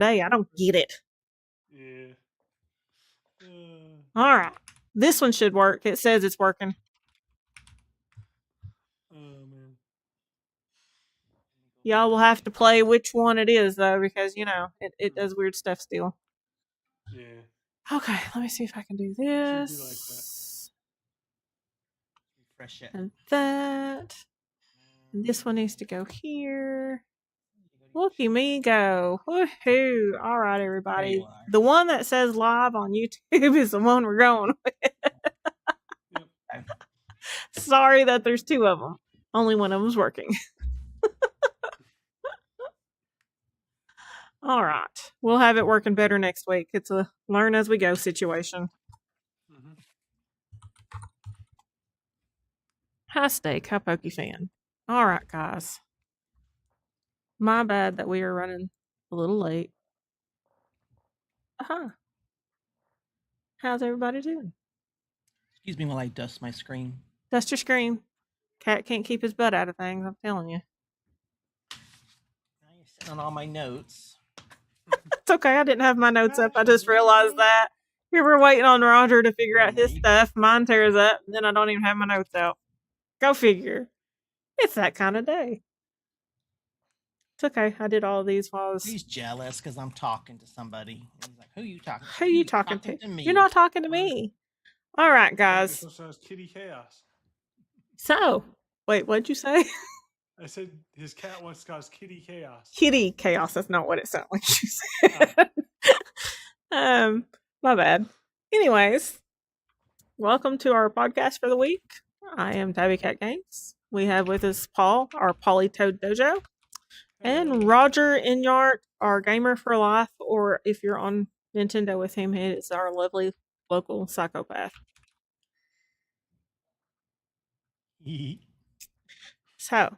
day. I don't get it. Yeah. All right. This one should work. It says it's working. Oh, man. Y'all will have to play which one it is, though, because, it does weird stuff still. Yeah. Okay, let me see if I can do Should be like this. Refresh it. And that. And this one needs to go here. Looky me go. Woohoo. All right, everybody. The one that says live on YouTube is the one we're going with. Yep. Sorry that there's two of them. Only one of them's working. All right. We'll have it working better next week. It's a learn as we go situation. Mm-hmm. Hi, Steak. Hi, Pokey Fan. All right, guys. My bad that we are running a little late. How's everybody doing? Excuse me while I dust my screen. Dust your screen. Cat can't keep his butt out of things, I'm telling you. Now you're sitting on all my notes. It's okay. I didn't have my notes up. I just realized that. We were waiting on Roger to figure out his stuff. Mine tears up, and then I don't even have my notes out. Go figure. It's that kind of day. It's okay. I did all of these while I was... He's jealous because I'm talking to somebody. He's like, who are you talking to? Who are you talking to? Me. You're not talking to me. All right, guys. Kitty Chaos. So, wait, what'd you say? I said his cat once got Kitty Chaos. Kitty Chaos. That's not what it sounded like you said. My bad. Anyways, welcome to our podcast for the week. I am Tabby Cat Games. We have with us Paul, our Polly Toad Dojo, and Roger Inyart, our Gamer for Life, or if you're on Nintendo with him, it is our lovely local psychopath. So,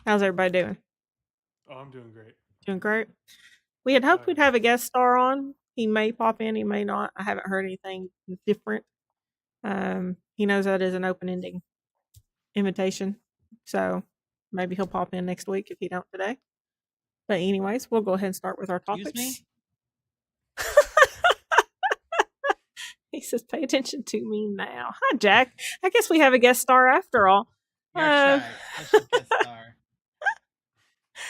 how's everybody doing? Oh, I'm doing great. Doing great. We had hoped we'd have a guest star on. He may pop in, he may not. I haven't heard anything different. He knows that is an open-ending invitation, so maybe he'll pop in next week if he don't today. But anyways, we'll go ahead and start with our topics. Excuse me? He says, pay attention to me now. Hi, Jack. I guess we have a guest star after all. You're shy. That's your guest star.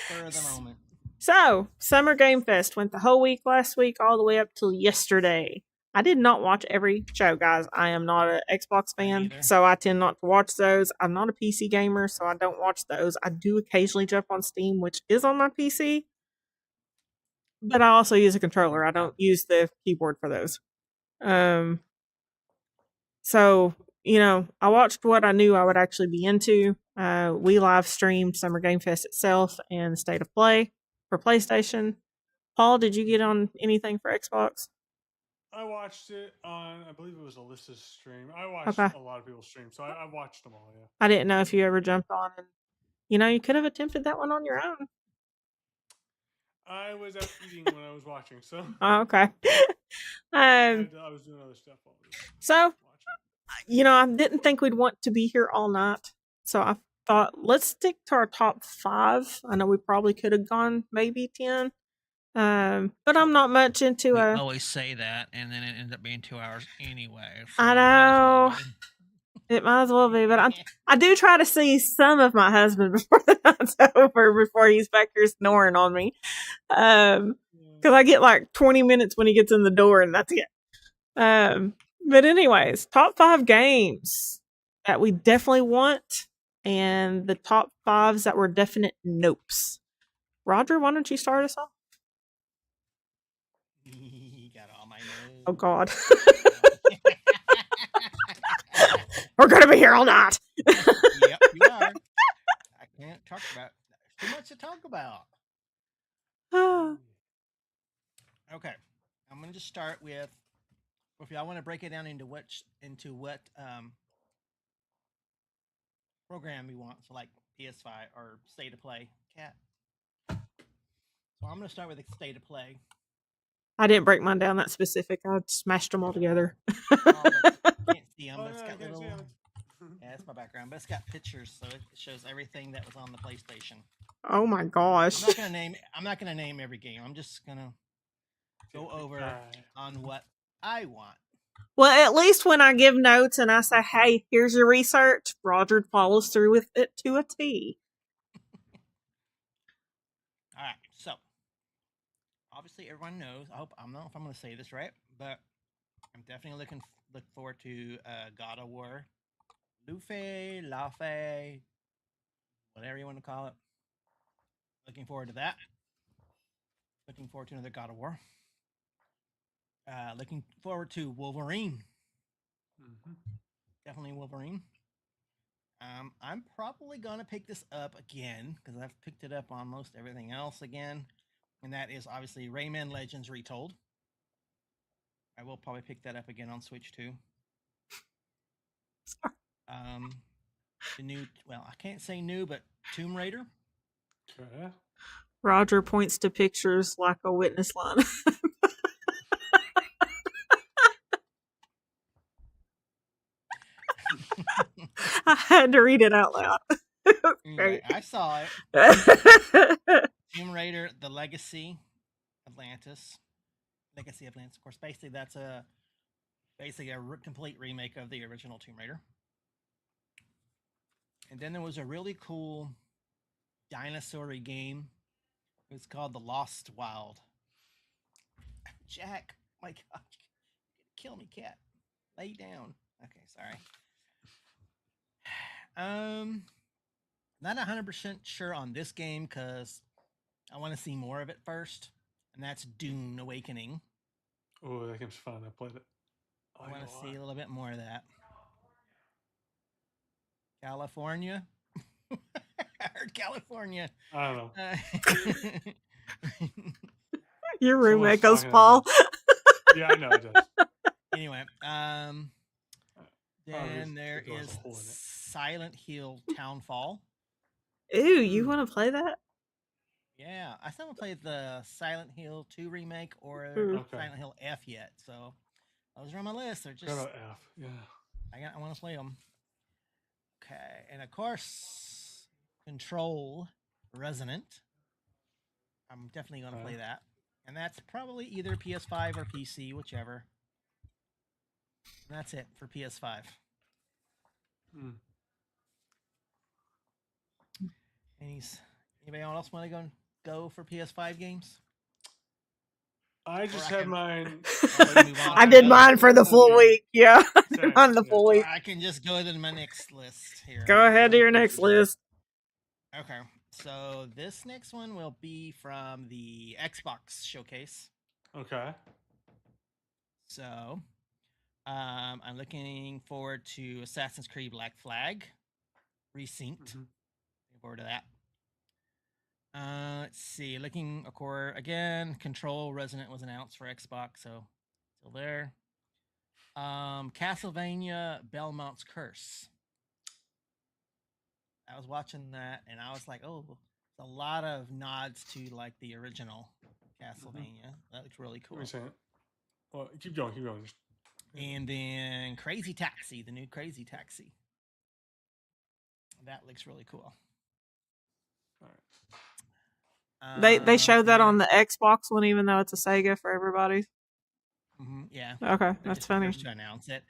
For the moment. So, Summer Gamefest went the whole week last week, all the way up till yesterday. I did not watch every show, guys. I am not an Xbox fan, so I tend not to watch those. I'm not a PC gamer, so I don't watch those. I do occasionally jump on Steam, which is on my PC, but I also use a controller. I don't use the keyboard for those. So, I watched what I knew I would actually be into. We live streamed Summer Game Fest itself and the State of Play for PlayStation. Paul, did you get on anything for Xbox? I watched it on, I believe it was Alyssa's stream. I watched a lot of people's streams, so I watched them all, yeah. I didn't know if you ever jumped on and, you could have attempted that one on your own. I was out eating when I was watching, so. Oh, okay. I was doing other stuff while I was so, I didn't think we'd want to be here all night, so I thought, let's stick to our top 5. I know we probably could have gone maybe 10. But I'm not much into We always say that, and then it ends up being 2 hours anyway. So I know. It might as well be, but I do try to see some of my husband before the night's over, before he's back here snoring on me. Because I get like 20 minutes when he gets in the door, and that's it. But anyways, top 5 games that we definitely want, and the top 5s that were definite nopes. Roger, why don't you start us off? He got all my notes. Oh, God. We're going to be here all night. Yep, you are. I can't talk about it. There's too much to talk about. Okay. I'm going to just start with, if y'all want to break it down into what program you want, so like PS5 or State of Play. Cat. So I'm going to start with the State of Play. I didn't break mine down that specific. I smashed them all together. Can't see them, but it's got little Yeah, that's my background, but it's got pictures, so it shows everything that was on the PlayStation. Oh my gosh! I'm not gonna name every game. I'm just gonna go over on what I want. Well, at least when I give notes and I say, "Hey, here's your research," Roger follows through with it to a T. All right, so obviously everyone knows. I don't know if I'm going to say this right, but I'm definitely look forward to God of War, Luffy, whatever you want to call it. Looking forward to that. Looking forward to another God of War. Looking forward to Wolverine. Mm-hmm. Definitely Wolverine. I'm probably gonna pick this up again because I've picked it up on most everything else again, and that is obviously Rayman Legends Retold. I will probably pick that up again on Switch too. The new, well, I can't say new, but Tomb Raider. Okay. Roger points to pictures like a witness line. I had to read it out loud. Anyway, I saw it. Tomb Raider: The Legacy Atlantis. Of course, basically that's a complete remake of the original Tomb Raider. And then there was a really cool dinosaur-y game. It was called The Lost Wild. Jack, my gosh, kill me, cat. Lay down. Okay, sorry. Not 100% sure on this game because I want to see more of it first, and that's Dune Awakening. Oh, that game's fun. I played it. I want to see a little bit more of that. California. I heard California. I don't know. Your roommate goes, Paul. Yeah, I know it does. Anyway, then there is Silent Hill Townfall. Ooh, you want to play that? Yeah, I still haven't played the Silent Hill 2 remake or Silent Hill F yet, so those are on my list. They're just F. Yeah, I want to play them. Okay, and of course, Control Resonant. I'm definitely going to play that, and that's probably either PS5 or PC, whichever. And that's it for PS5. Anybody else want to go for PS5 games? I just had mine. I did mine for the full week. Yeah, I did mine the full week. I can just go to my next list here. Go ahead to your next list. Okay, so this next one will be from the Xbox showcase. Okay. So, I'm looking forward to Assassin's Creed Black Flag Resynced. Looking forward to that. Let's see. Looking, of course, again, Control Resonant was announced for Xbox, so still there. Castlevania Belmont's Curse. I was watching that, and I was like, oh, a lot of nods to, like, the original Castlevania. That looks really cool. Well, keep going. And then Crazy Taxi, the new Crazy Taxi. That looks really cool. All right. They showed that on the Xbox one, even though it's a Sega for everybody. Yeah. Okay, that's funny. To announce it,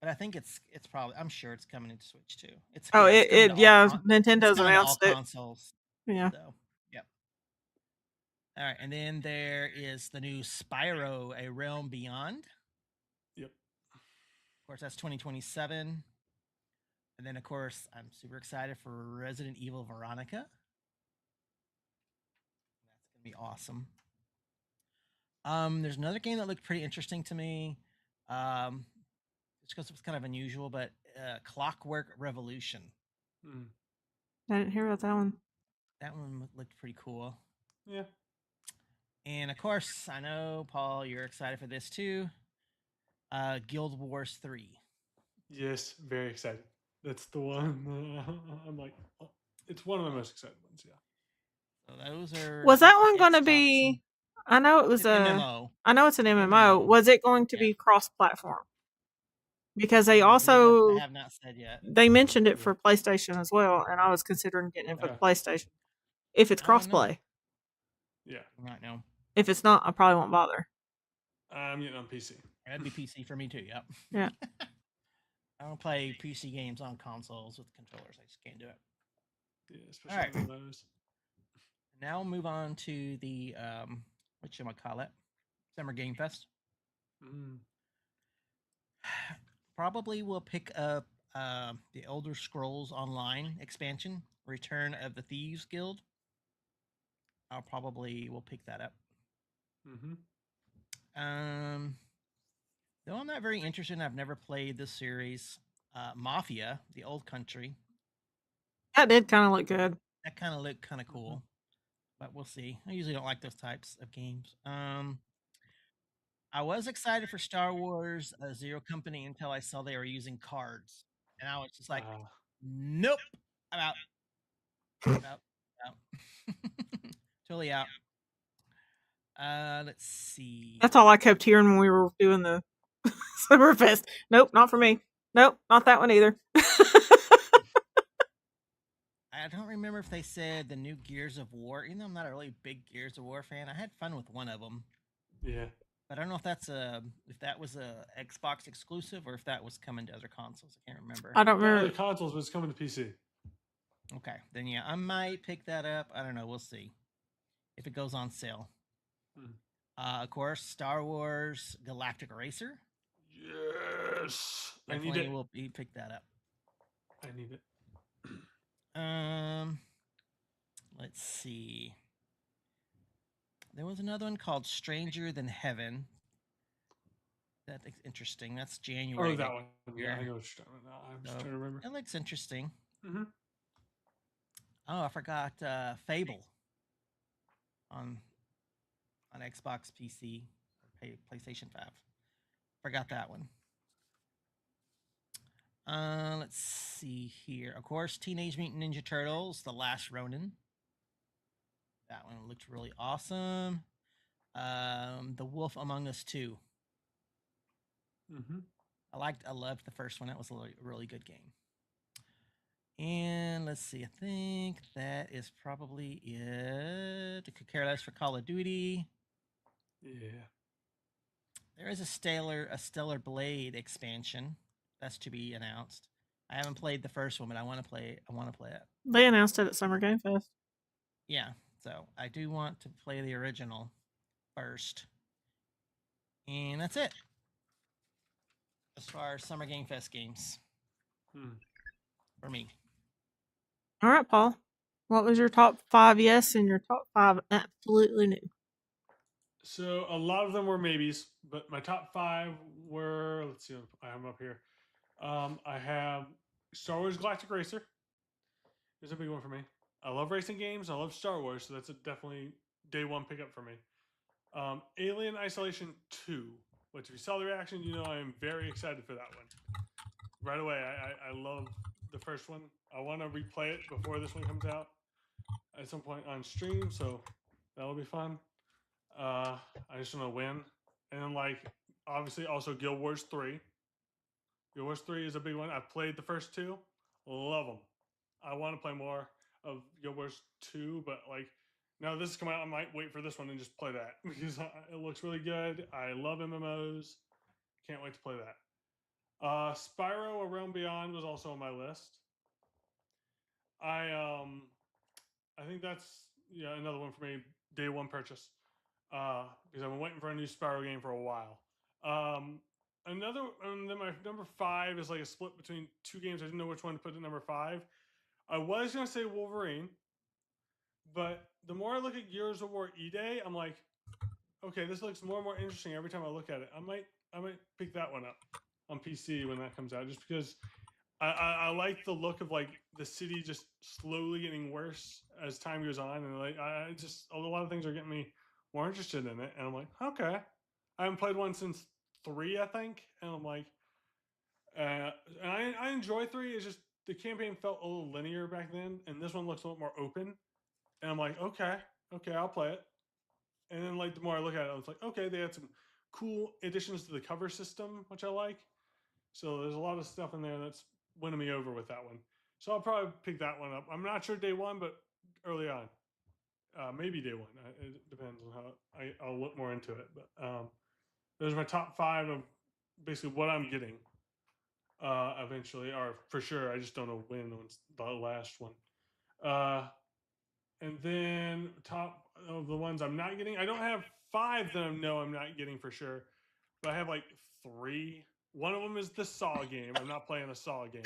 but I think it's probably. I'm sure it's coming into Switch too. Nintendo's announced it. Consoles. Yeah. So, yep. All right, and then there is the new Spyro: A Realm Beyond. Yep. Of course, that's 2027. And then, of course, I'm super excited for Resident Evil Veronica. That's going to be awesome. There's another game that looked pretty interesting to me. Just because it was kind of unusual, but Clockwork Revolution. I didn't hear about that one. That one looked pretty cool. Yeah. And, of course, I know, Paul, you're excited for this too. Guild Wars 3. Yes, very excited. That's the one. I'm like, it's one of the most exciting ones. Yeah. So those are. Was that one going to be? I know it was an MMO. I know it's an MMO. Was it going to be cross-platform? because they I also have not said yet. they mentioned it for PlayStation as well, and I was considering getting it for the PlayStation if it's crossplay. Yeah, not know. If it's not, I probably won't bother. I'm getting on PC. That'd be PC for me too. Yep. Yeah. I don't play PC games on consoles with controllers. I just can't do it. Yeah, especially on those. Now we'll move on to the whatchamacallit, Summer Game Fest. Probably we'll pick up the Elder Scrolls Online expansion, Return of the Thieves Guild. We'll pick that up. Though I'm not very interested, I've never played this series. Mafia, the Old Country. That did kind of look good. That kind of looked kind of cool, but we'll see. I usually don't like those types of games. I was excited for Star Wars Zero Company until I saw they were using cards, and I was just like, "Nope, I'm out." out. Totally out. Let's see. That's all I kept hearing when we were doing the Summerfest. Nope, not for me. Nope, not that one either. I don't remember if they said the new Gears of War. Even though I'm not a really big Gears of War fan, I had fun with one of them. Yeah. But I don't know if that was a Xbox exclusive or if that was coming to other consoles. I can't remember. I don't remember. Other consoles, but it's coming to PC. Okay, then yeah, I might pick that up. I don't know. We'll see if it goes on sale. Of course, Star Wars Galactic Racer. Yes, definitely I need it. Will pick that up. I need it. Let's see. There was another one called Stranger Than Heaven. That's interesting. That's January. Oh, that one. Yeah, I know what you're talking about. I'm just trying to remember. It looks interesting. Mm-hmm. Oh, I forgot Fable on Xbox, PC, or PlayStation 5. Forgot that one. Let's see here. Of course, Teenage Mutant Ninja Turtles: The Last Ronin. That one looked really awesome. The Wolf Among Us 2. I loved the first one. That was a really good game. And let's see. I think that is probably it. I could care less for Call of Duty. Yeah. There is a Stellar Blade expansion that's to be announced. I haven't played the first one, but I want to play it. They announced it at Summer Game Fest. Yeah, so I do want to play the original first. And that's it. As far as Summer Game Fest games. For me. All right, Paul. What was your top 5 yes and your top 5 absolutely new? So a lot of them were maybes, but my top 5 were, let's see, I have them up here. I have Star Wars Galactic Racer. It's a big one for me. I love racing games. I love Star Wars, so that's a definitely day one pickup for me. Alien Isolation 2, which if you saw the reaction, you know I am very excited for that one. Right away, I love the first one. I want to replay it before this one comes out at some point on stream, so that'll be fun. I just want to win. And then, like, obviously also Guild Wars 3. Guild Wars 3 is a big one. I've played the first 2. Love them. I want to play more of Guild Wars 2, but, like, now this is coming out, I might wait for this one and just play that because it looks really good. I love MMOs. Can't wait to play that. Spyro: A Realm Beyond was also on my list. I think that's another one for me. Day one purchase because I've been waiting for a new Spyro game for a while. Then my number 5 is like a split between 2 games. I didn't know which one to put at number 5. I was gonna say Wolverine, but the more I look at Gears of War E-Day, I'm like, okay, this looks more and more interesting every time I look at it. I might pick that one up on PC when that comes out, just because I like the look of like the city just slowly getting worse as time goes on, and like a lot of things are getting me more interested in it, and I'm like, okay, I haven't played one since 3, I think, and I'm like, and I enjoy 3. It's just the campaign felt a little linear back then, and this one looks a little more open, and I'm like, okay, I'll play it. And then like the more I look at it, I was like, okay, they had some cool additions to the cover system, which I like. So there's a lot of stuff in there that's winning me over with that one. So I'll probably pick that one up. I'm not sure day one, but early on. Maybe day one. It depends on how I'll look more into it. But those are my top 5 of basically what I'm getting eventually, or for sure. I just don't know when was the last one. And then top of the ones I'm not getting, I don't have 5 that I know I'm not getting for sure, but I have like 3. One of them is the Saw game. I'm not playing a Saw game.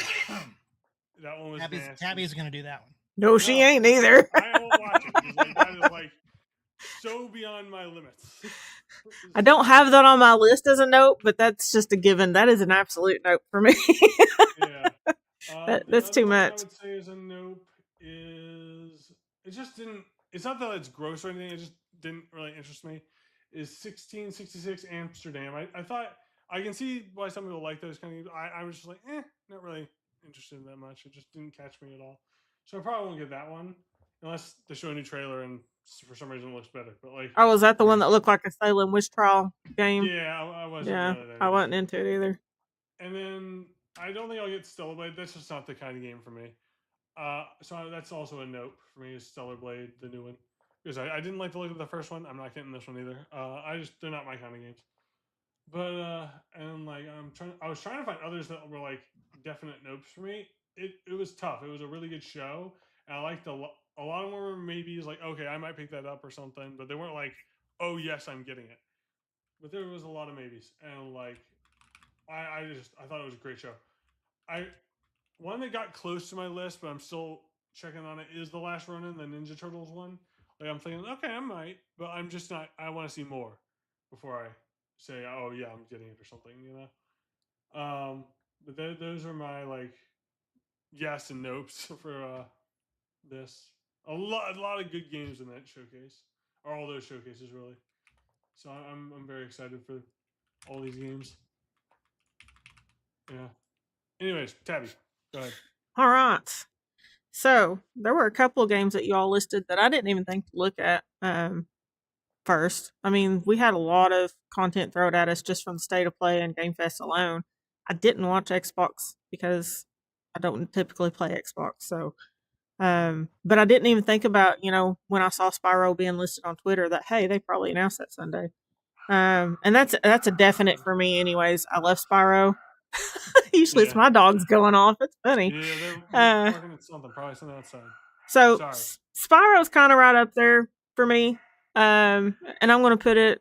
That one was nasty. Tabby's gonna do that one. No, she ain't either. I won't watch it because like, that is like so beyond my limits. I don't have that on my list as a note, but that's just a given. That is an absolute note for me. Yeah. That's too much. I would say is a nope is it just didn't. It's not that it's gross or anything. It just didn't really interest me. Is 1666 Amsterdam? I thought I can see why some people like those kind of games. I was just like, not really interested in that much. It just didn't catch me at all. So I probably won't get that one unless they show a new trailer and for some reason it looks better. But like, oh, was that the one that looked like a Salem witch trial game? Yeah, I wasn't. Yeah, really I wasn't into it either. And then I don't think I'll get Stellar Blade. That's just not the kind of game for me. So that's also a nope for me. Is Stellar Blade the new one? Because I didn't like the look of the first one. I'm not getting this one either. They're not my kind of games. But and like I was trying to find others that were like definite nopes for me. It was tough. It was a really good show, and I liked a lot of them were maybes. Like, okay, I might pick that up or something, but they weren't like, oh yes, I'm getting it. But there was a lot of maybes, and like I thought it was a great show. One that got close to my list, but I'm still checking on it, is The Last Ronin, the Ninja Turtles one. Like I'm thinking, okay, I might, but I'm just not. I want to see more before I say, oh yeah, I'm getting it or something, you know. But those are my like yes and nopes for this. A lot of good games in that showcase, or all those showcases really. So I'm very excited for all these games. Yeah. Anyways, Tabby, go ahead. All right. So there were a couple of games that you all listed that I didn't even think to look at first. I mean, we had a lot of content thrown at us just from the State of Play and Gamefest alone. I didn't watch Xbox because I don't typically play Xbox. So, but I didn't even think about, when I saw Spyro being listed on Twitter that, hey, they probably announced that Sunday. And that's a definite for me anyways. I love Spyro. Usually it's my dogs going off. It's funny. Yeah, they're working at something, probably something outside. So Spyro's kind of right up there for me. And I'm going to put it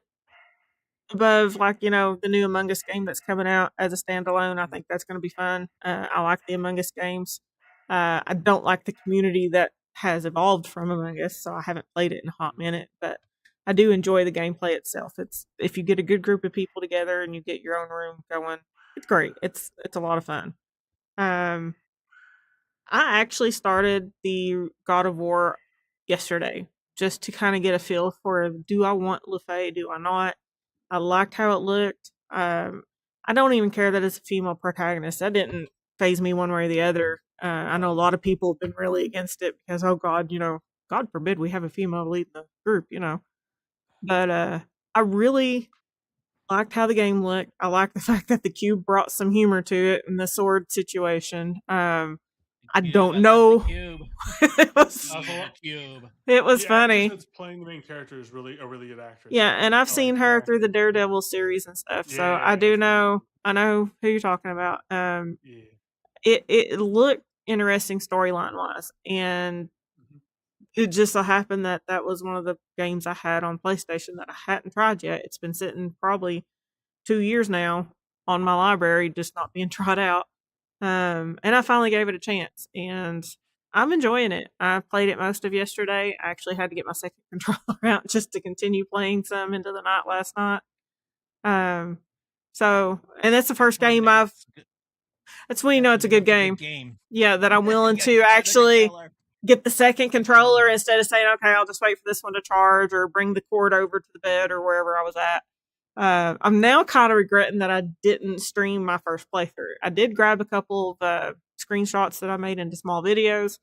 above, like, the new Among Us game that's coming out as a standalone. I think that's going to be fun. I like the Among Us games. I don't like the community that has evolved from Among Us, so I haven't played it in a hot minute, but I do enjoy the gameplay itself. It's if you get a good group of people together and you get your own room going, it's great. It's a lot of fun. I actually started the God of War yesterday just to kind of get a feel for, do I want Lefay? Do I not? I liked how it looked. I don't even care that it's a female protagonist. That didn't faze me one way or the other. I know a lot of people have been really against it because, oh God, God forbid we have a female lead in the group, But I really liked how the game looked. I like the fact that the cube brought some humor to it in the sword situation. I don't know. It was funny. That's playing the main character is really a really good actress. Yeah, and I've seen her through the Daredevil series and stuff, so I know who you're talking about. It looked interesting storyline wise, and it just so happened that was one of the games I had on PlayStation that I hadn't tried yet. It's been sitting probably 2 years now on my library, just not being tried out. And I finally gave it a chance, and I'm enjoying it. I played it most of yesterday. I actually had to get my second controller out just to continue playing some into the night last night. So, and that's the first game that's when you know it's a good game. Yeah, that I'm willing to actually get the second controller instead of saying, okay, I'll just wait for this one to charge or bring the cord over to the bed or wherever I was at. I'm now kind of regretting that I didn't stream my first playthrough. I did grab a couple of screenshots that I made into small videos.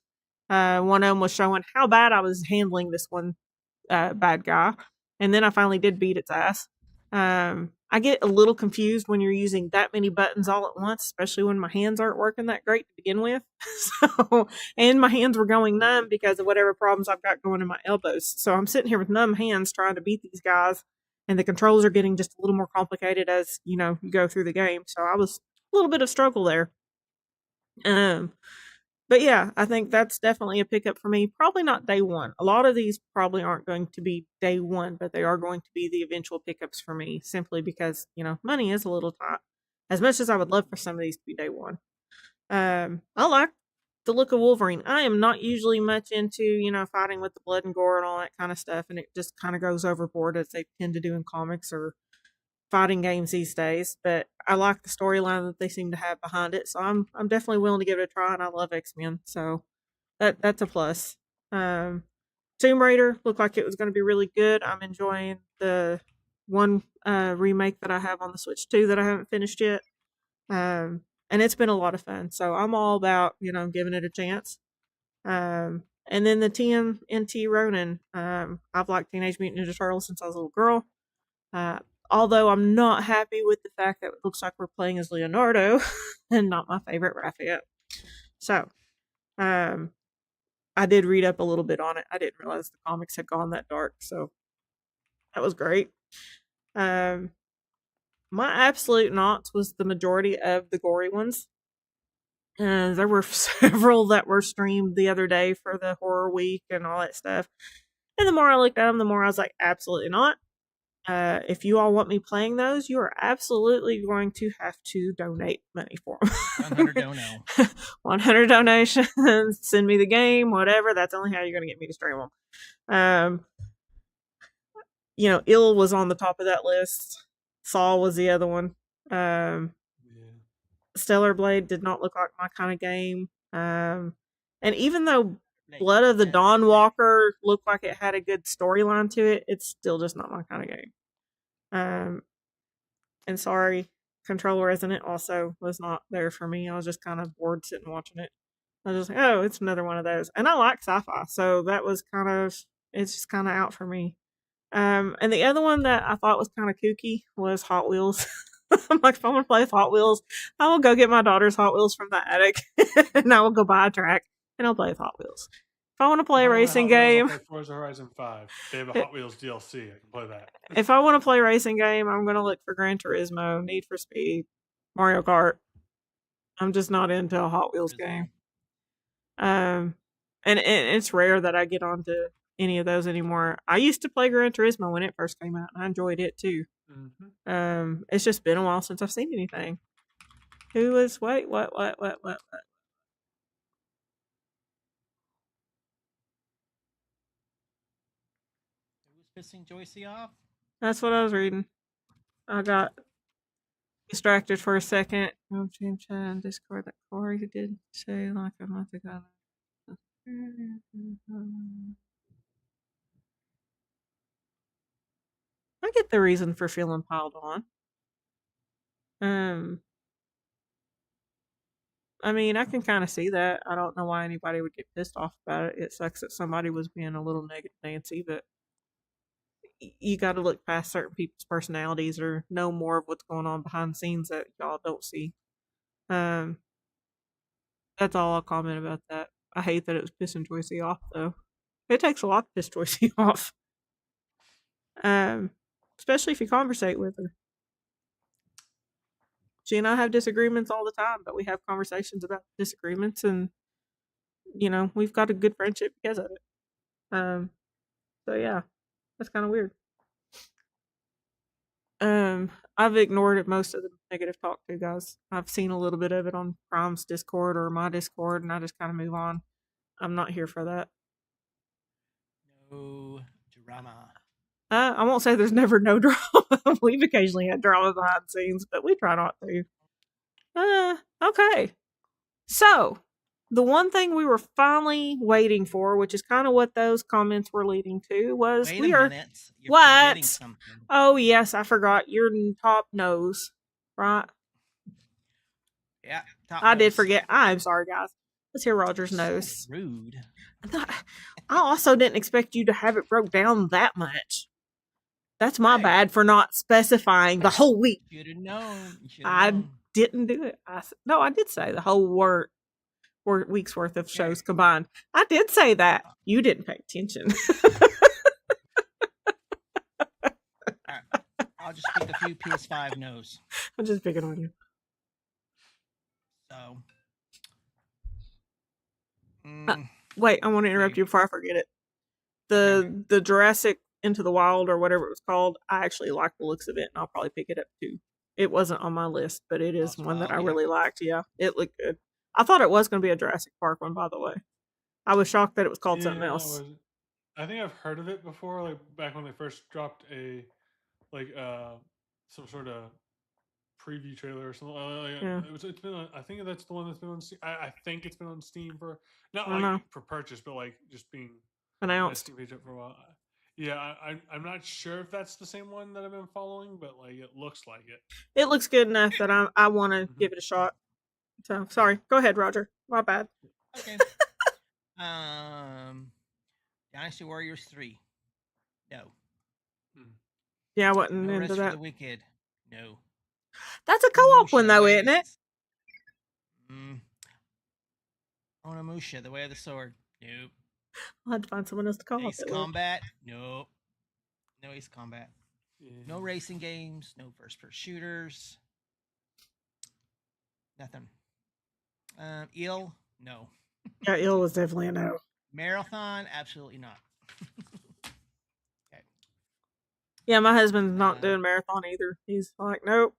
One of them was showing how bad I was handling this one bad guy. And then I finally did beat its ass. I get a little confused when you're using that many buttons all at once, especially when my hands aren't working that great to begin with. So, and my hands were going numb because of whatever problems I've got going in my elbows. So I'm sitting here with numb hands trying to beat these guys, and the controls are getting just a little more complicated as, you go through the game. So I was a little bit of struggle there. But yeah, I think that's definitely a pickup for me. Probably not day one. A lot of these probably aren't going to be day one, but they are going to be the eventual pickups for me simply because, money is a little tight. As much as I would love for some of these to be day one. I like the look of Wolverine. I am not usually much into, fighting with the blood and gore and all that kind of stuff, and it just kind of goes overboard as they tend to do in comics or fighting games these days, but I like the storyline that they seem to have behind it, so I'm definitely willing to give it a try, and I love X-Men, so that's a plus. Tomb Raider looked like it was going to be really good. I'm enjoying the one remake that I have on the Switch 2 that I haven't finished yet, and it's been a lot of fun, so I'm all about giving it a chance. And then the TMNT Ronin. I've liked Teenage Mutant Ninja Turtles since I was a little girl. Although I'm not happy with the fact that it looks like we're playing as Leonardo and not my favorite Raphael. So, I did read up a little bit on it. I didn't realize the comics had gone that dark, so that was great. My absolute knots was the majority of the gory ones. There were several that were streamed the other day for the horror week and all that stuff. And the more I looked at them, the more I was like, absolutely not. If you all want me playing those, you are absolutely going to have to donate money for them. 100 dono. 100 donations. Send me the game, whatever. That's only how you're going to get me to stream them. Ill was on the top of that list. Saw was the other one. Stellar Blade did not look like my kind of game. And even though Blood of the Dawn Walker looked like it had a good storyline to it, it's still just not my kind of game. And sorry, Control Resonant also was not there for me. I was just kind of bored sitting watching it. I was just like, oh, it's another one of those. And I like sci-fi, so that was it's just kind of out for me. And the other one that I thought was kind of kooky was Hot Wheels. I'm like, if I want to play with Hot Wheels, I will go get my daughter's Hot Wheels from the attic, and I will go buy a track, and I'll play with Hot Wheels. If I want to play a racing game, I'll play Forza Horizon 5. They have a Hot Wheels DLC. I can play that. If I want to play a racing game, I'm going to look for Gran Turismo, Need for Speed, Mario Kart. I'm just not into a Hot Wheels game. And it's rare that I get onto any of those anymore. I used to play Gran Turismo when it first came out, and I enjoyed it too. Mm-hmm. It's just been a while since I've seen anything. What? Pissing Joycey off? That's what I was reading. I got distracted for a second. Discord that Corey did say like a month ago. I get the reason for feeling piled on. I mean, I can kind of see that. I don't know why anybody would get pissed off about it. It sucks that somebody was being a little negative Nancy, but you got to look past certain people's personalities or know more of what's going on behind the scenes that y'all don't see. That's all I'll comment about that. I hate that it was pissing Joycey off, though. It takes a lot to piss Joycey off. Especially if you conversate with her. She and I have disagreements all the time, but we have conversations about disagreements, and we've got a good friendship because of it. So yeah, that's kind of weird. I've ignored most of the negative talk too, guys. I've seen a little bit of it on Prime's Discord or my Discord, and I just kind of move on. I'm not here for that. No drama. I won't say there's never no drama. We've occasionally had drama behind the scenes, but we try not to. Okay. So, the one thing we were finally waiting for, which is kind of what those comments were leading to, was Wait a minute. You're what? forgetting something. Oh, yes, I forgot. Your top nose, right? Yeah. I did forget. I'm sorry, guys. Let's hear Roger's nose. Rude. I also didn't expect you to have it broke down that much. That's my Hey. bad for not specifying the whole week. Should have known. You should I have known. didn't do it. No, I did say the whole week's worth of shows combined. I did say that. You didn't pay attention. All right. I'll just pick a few PS5 no's. I'm just picking on you. So. Wait, I want to interrupt you before I forget it. The Jurassic Into the Wild or whatever it was called, I actually like the looks of it, and I'll probably pick it up too. It wasn't on my list, but it is one that I really liked. Yeah, it looked good. I thought it was going to be a Jurassic Park one, by the way. I was shocked that it was called something else. I think I've heard of it before, like back when they first dropped some sort of preview trailer or something. Yeah. It's been on, I think that's the one that's been on Steam. I think it's been on Steam for not I don't know. for purchase, but like just being Announced. Steam page up for a while. Yeah, I'm not sure if that's the same one that I've been following, but like it looks like it. It looks good enough that I want to give it a shot. So sorry, go ahead, Roger. My bad. Okay. Dynasty Warriors 3. No. Yeah, I wasn't No into Rest for that. the Wicked. No. That's a co-op one though, isn't it? Onimusha, The Way of the Sword. Nope. I'll have to find someone else to call Ace it. Combat. Nope. No Ace Combat. Yeah. No racing games. No first-person shooters. Nothing. Eel. No. Yeah, Eel was definitely a no. Marathon. Absolutely not. Okay. Yeah, my husband's not doing marathon either. He's like, nope.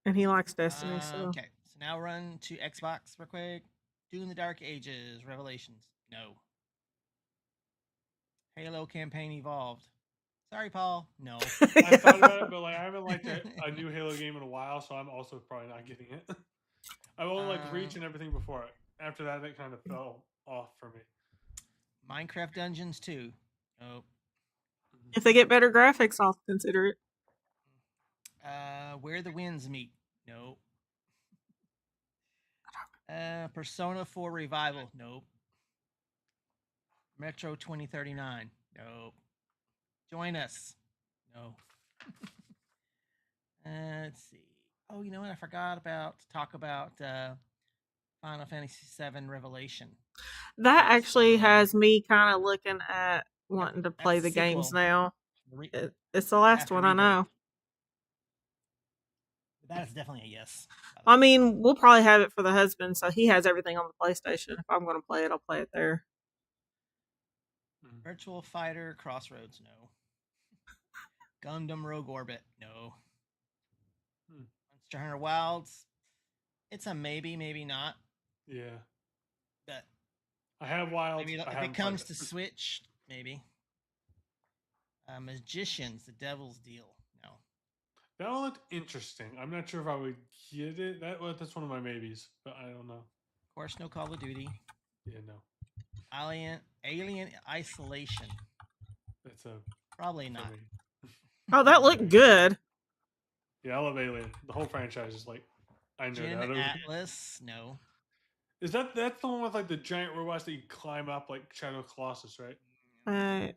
And he likes Destiny, so. Okay. So now run to Xbox real quick. Dune the Dark Ages. Revelations. No. Halo campaign evolved. Sorry, Paul. No. I thought about it, but like I haven't liked a new Halo game in a while, so I'm also probably not getting it. I've only liked Reach and everything before it. After that, it kind of fell off for me. Minecraft Dungeons 2. Nope. If they get better graphics, I'll consider it. Where the Winds Meet. Nope. Persona 4 Revival. Nope. Metro 2039. Nope. Join us. No. Let's see. Oh, you know what? I forgot to talk about Final Fantasy VII Revelation. That actually has me kind of looking at wanting to play the games now. It's the last one, I know. That is definitely a yes. I mean, we'll probably have it for the husband, so he has everything on the PlayStation. If I'm going to play it, I'll play it there. Virtual Fighter Crossroads, no. Gundam Rogue Orbit, no. Monster Hunter Wilds, it's a maybe, maybe not. Yeah. But I have Wilds. Maybe if it comes to Switch, maybe. Magicians, The Devil's Deal, no. That one looked interesting. I'm not sure if I would get it. That's one of my maybes, but I don't know. Of course, no Call of Duty. Yeah, no. Alien Isolation. That's a probably not. Oh, that looked good. Yeah, I love Alien. The whole franchise is like, I know Jin that. Atlas, no. Is that's the one with like the giant robots that you climb up like Shadow Colossus, right?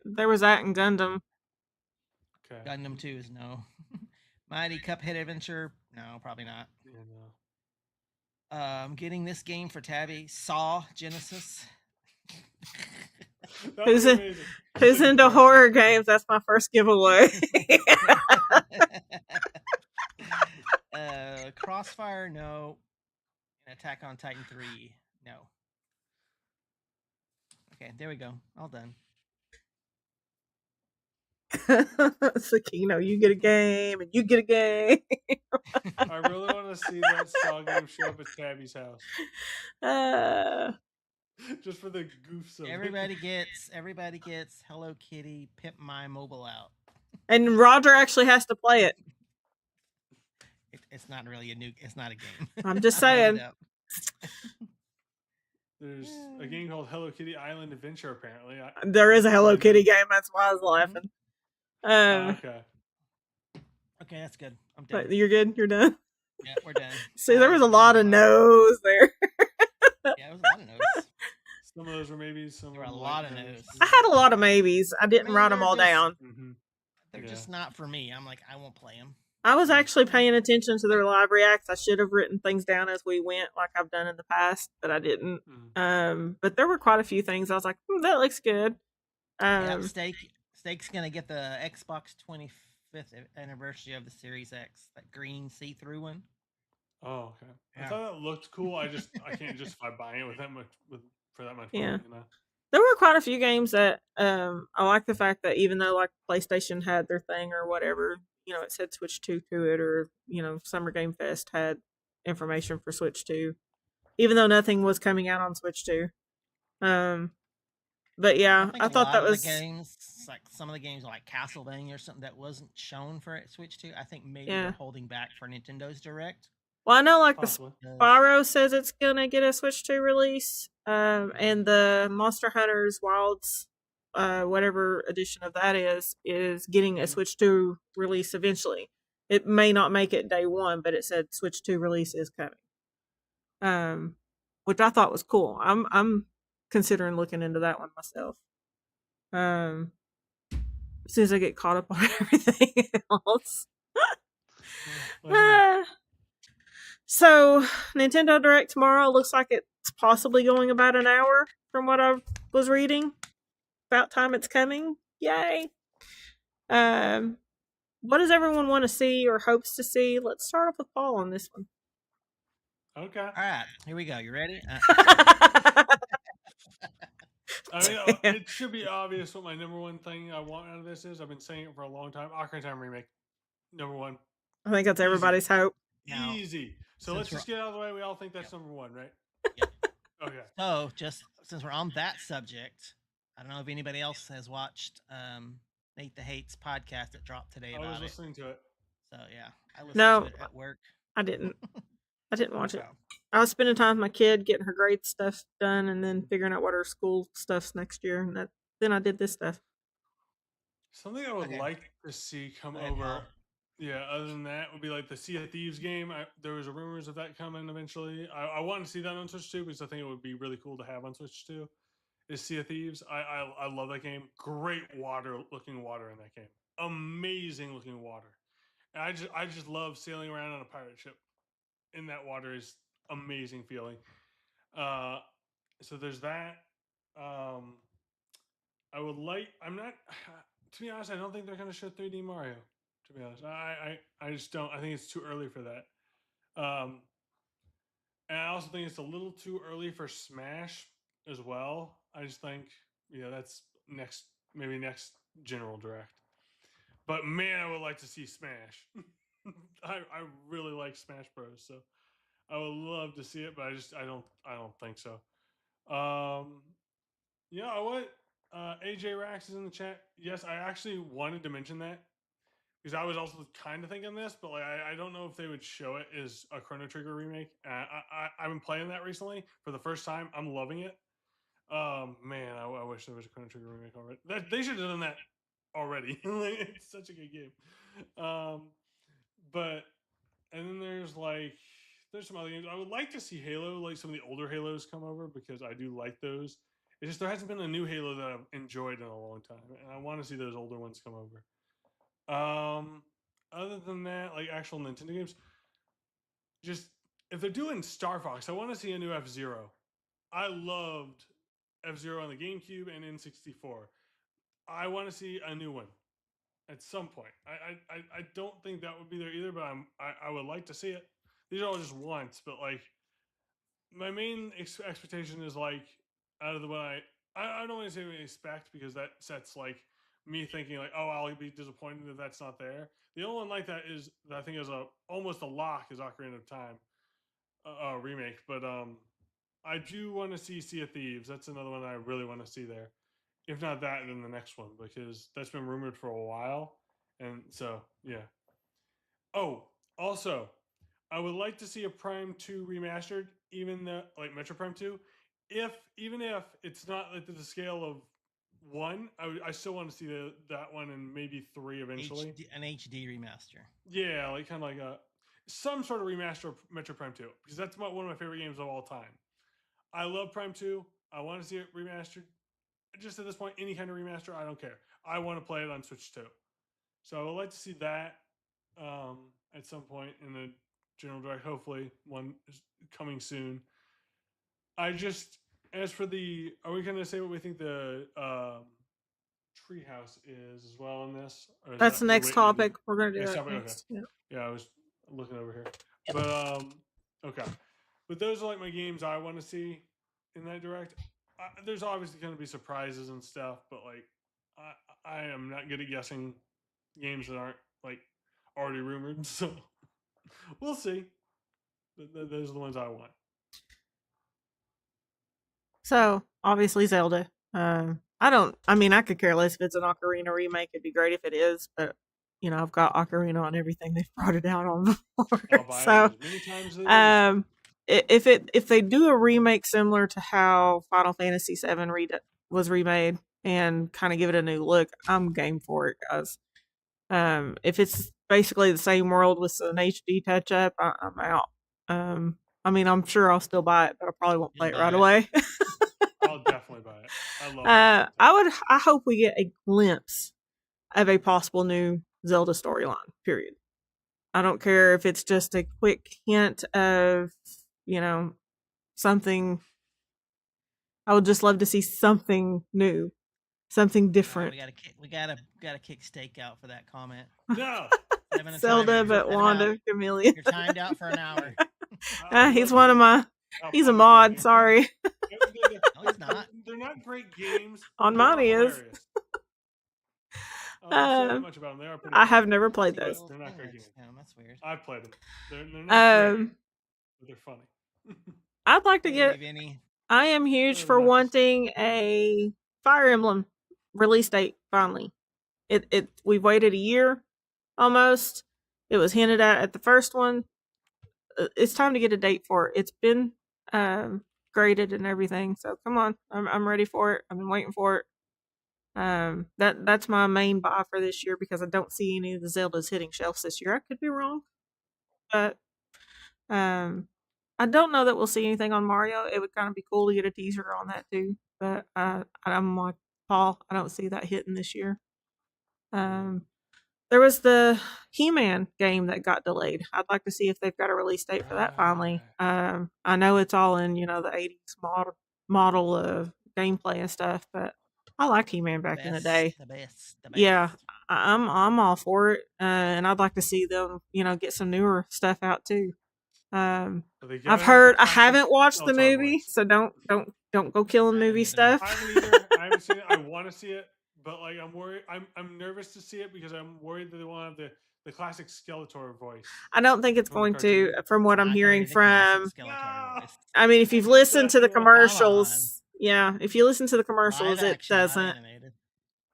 There was that in Gundam. Okay. Gundam 2 is no. Mighty Cuphead Adventure, no, probably not. Yeah, no. I'm getting this game for Tabby. Saw Genesis. Who's into horror games? That's my first giveaway. Crossfire, no. And Attack on Titan 3, no. Okay, there we go. All done. Sakino, you get a game, and you get a game. I really want to see that Saw game show up at Tabby's house. Just for the goofs of everybody gets Hello Kitty Pimp My Mobile Out. And Roger actually has to play it. It's not really it's not a game. I'm just saying. There's a game called Hello Kitty Island Adventure, apparently. There is a Hello Kitty game, that's why I was laughing. Okay. Okay, that's good. I'm done. You're good? You're done? Yeah, we're done. See, there was a lot of no's there. Yeah, it was a lot of no's. Some of those were maybe some. There were a lot of no's. I had a lot of maybes. I didn't write them all down. they're just not for me. I'm like, I won't play them. I was actually paying attention to their live reacts. I should have written things down as we went, like I've done in the past, but I didn't. But there were quite a few things. I was like, that looks good. Steak's gonna get the Xbox 25th anniversary of the Series X, that green see-through one. Oh, okay. Yeah. I thought that looked cool. I can't justify buying it with that much for that much money. Yeah. You know? There were quite a few games that I like the fact that even though like PlayStation had their thing or whatever, it said Switch 2 to it, or Summer Game Fest had information for Switch 2, even though nothing was coming out on Switch 2. But yeah, I thought that was the games, like some of the games like Castlevania or something that wasn't shown for Switch 2. I think maybe they're holding back for Nintendo's Direct. Well, I know like the Spyro says it's gonna get a Switch 2 release, and the Monster Hunter's Wilds, whatever edition of that is getting a Switch 2 release eventually. It may not make it day one, but it said Switch 2 release is coming. Which I thought was cool. I'm considering looking into that one myself. As soon as I get caught up on everything else. So, Nintendo Direct tomorrow looks like it's possibly going about an hour from what I was reading. About time it's coming. Yay. What does everyone want to see or hopes to see? Let's start off with Paul on this one. Okay. All right. Here we go. You ready? It should be obvious what my number one thing I want out of this is. I've been saying it for a long time. Ocarina of Time remake. Number one. I think that's everybody's hope. Easy. So let's just get out of the way. We all think that's number one, right? Yep. Okay. So just since we're on that subject, I don't know if anybody else has watched Nate the Hate's podcast that dropped today about it. I was listening to it. So yeah, I listened to it at work. I didn't watch it. I was spending time with my kid, getting her grade stuff done, and then figuring out what her school stuff's next year. And then I did this stuff. Something I would like to see come over. Yeah, other than that, would be like the Sea of Thieves game. There was rumors of that coming eventually. I want to see that on Switch 2 because I think it would be really cool to have on Switch 2. Is Sea of Thieves. I love that game. Great looking water in that game. Amazing looking water. And I just love sailing around on a pirate ship. In that water is amazing feeling. So there's that. I would like. I'm not. To be honest, I don't think they're going to show 3D Mario. To be honest, I just don't. I think it's too early for that. And I also think it's a little too early for Smash as well. I just think, that's maybe next General Direct. But man, I would like to see Smash. I really like Smash Bros. So I would love to see it, but I don't think so. What? AJ Rax is in the chat. Yes, I actually wanted to mention that because I was also kind of thinking this, but like I don't know if they would show it as a Chrono Trigger remake. I've been playing that recently for the first time. I'm loving it. Man, I wish there was a Chrono Trigger remake already. They should have done that already. It's such a good game. And then there's some other games. I would like to see Halo, like some of the older Halos come over because I do like those. It's just there hasn't been a new Halo that I've enjoyed in a long time, and I want to see those older ones come over. Other than that, like actual Nintendo games, just if they're doing Star Fox, I want to see a new F-Zero. I loved F-Zero on the GameCube and N64. I want to see a new one at some point. I don't think that would be there either, but I would like to see it. These are all just wants, but like my main expectation is like out of the one I don't want to say we expect because that sets like me thinking like, oh, I'll be disappointed if that's not there. The only one like that is that I think is almost a lock is Ocarina of Time remake, but I do want to see Sea of Thieves. That's another one I really want to see there. If not that, then the next one because that's been rumored for a while, and so yeah. Oh, also, I would like to see a Prime 2 remastered, even like Metro Prime 2. Even if it's not like to the scale of 1, I still want to see that one and maybe 3 eventually. An HD remaster. Yeah, like kind of like some sort of remaster of Metro Prime 2 because that's one of my favorite games of all time. I love Prime 2. I want to see it remastered. Just at this point, any kind of remaster, I don't care. I want to play it on Switch 2. So I would like to see that at some point in the general direct. Hopefully, one is coming soon. I just, as for the, are we going to say what we think the treehouse is as well in this? Or is That's that the next topic. We're gonna do next that topic? Okay. next. Yeah. Yeah, I was looking over here. But okay. But those are like my games I want to see in that direct. There's obviously going to be surprises and stuff, but like I am not good at guessing games that aren't like already rumored. So we'll see. Those are the ones I want. So obviously Zelda. I could care less if it's an Ocarina remake. It'd be great if it is, but I've got Ocarina on everything they've brought it out on before. I'll buy So it as many times as if they do a remake similar to how Final Fantasy VII was remade and kind of give it a new look, I'm game for it, guys. If it's basically the same world with an HD touch up, I'm out. I'm sure I'll still buy it, but I probably won't play it right away. I'll definitely buy it. I love it. I hope we get a glimpse of a possible new Zelda storyline, period. I don't care if it's just a quick hint of, something. I would just love to see something new, something different. We gotta kick Steak out for that comment. No. Zelda, but Wanda, Chameleon. You're timed out for an hour. He's one of my. He's a mod. Sorry. No, he's not. They're not great games. On mine he is. Much about them. They are pretty I have never played those. They're not great games. That's weird. I've played them. They're not great, but they're funny. I'd like to get. I am huge for wanting a Fire Emblem release date finally. We've waited a year almost. It was hinted at the first one. It's time to get a date for it. It's been graded and everything, so come on. I'm ready for it. I've been waiting for it. That's my main buy for this year because I don't see any of the Zeldas hitting shelves this year. I could be wrong, but I don't know that we'll see anything on Mario. It would kind of be cool to get a teaser on that too, but I'm like Paul. I don't see that hitting this year. There was the He-Man game that got delayed. I'd like to see if they've got a release date for that finally. I know it's all in the 80s model of gameplay and stuff, but I liked He-Man back in the day. The best. Yeah, I'm all for it, and I'd like to see them, get some newer stuff out too. I've heard. I haven't watched the movie, so don't go killing movie stuff. I haven't either. I haven't seen it. I want to see it, but like I'm worried. I'm nervous to see it because I'm worried that they won't have the classic Skeletor voice. I don't think it's going to, from what I'm hearing from. I mean, if you've listened to the commercials, if you listen to the commercials, it doesn't.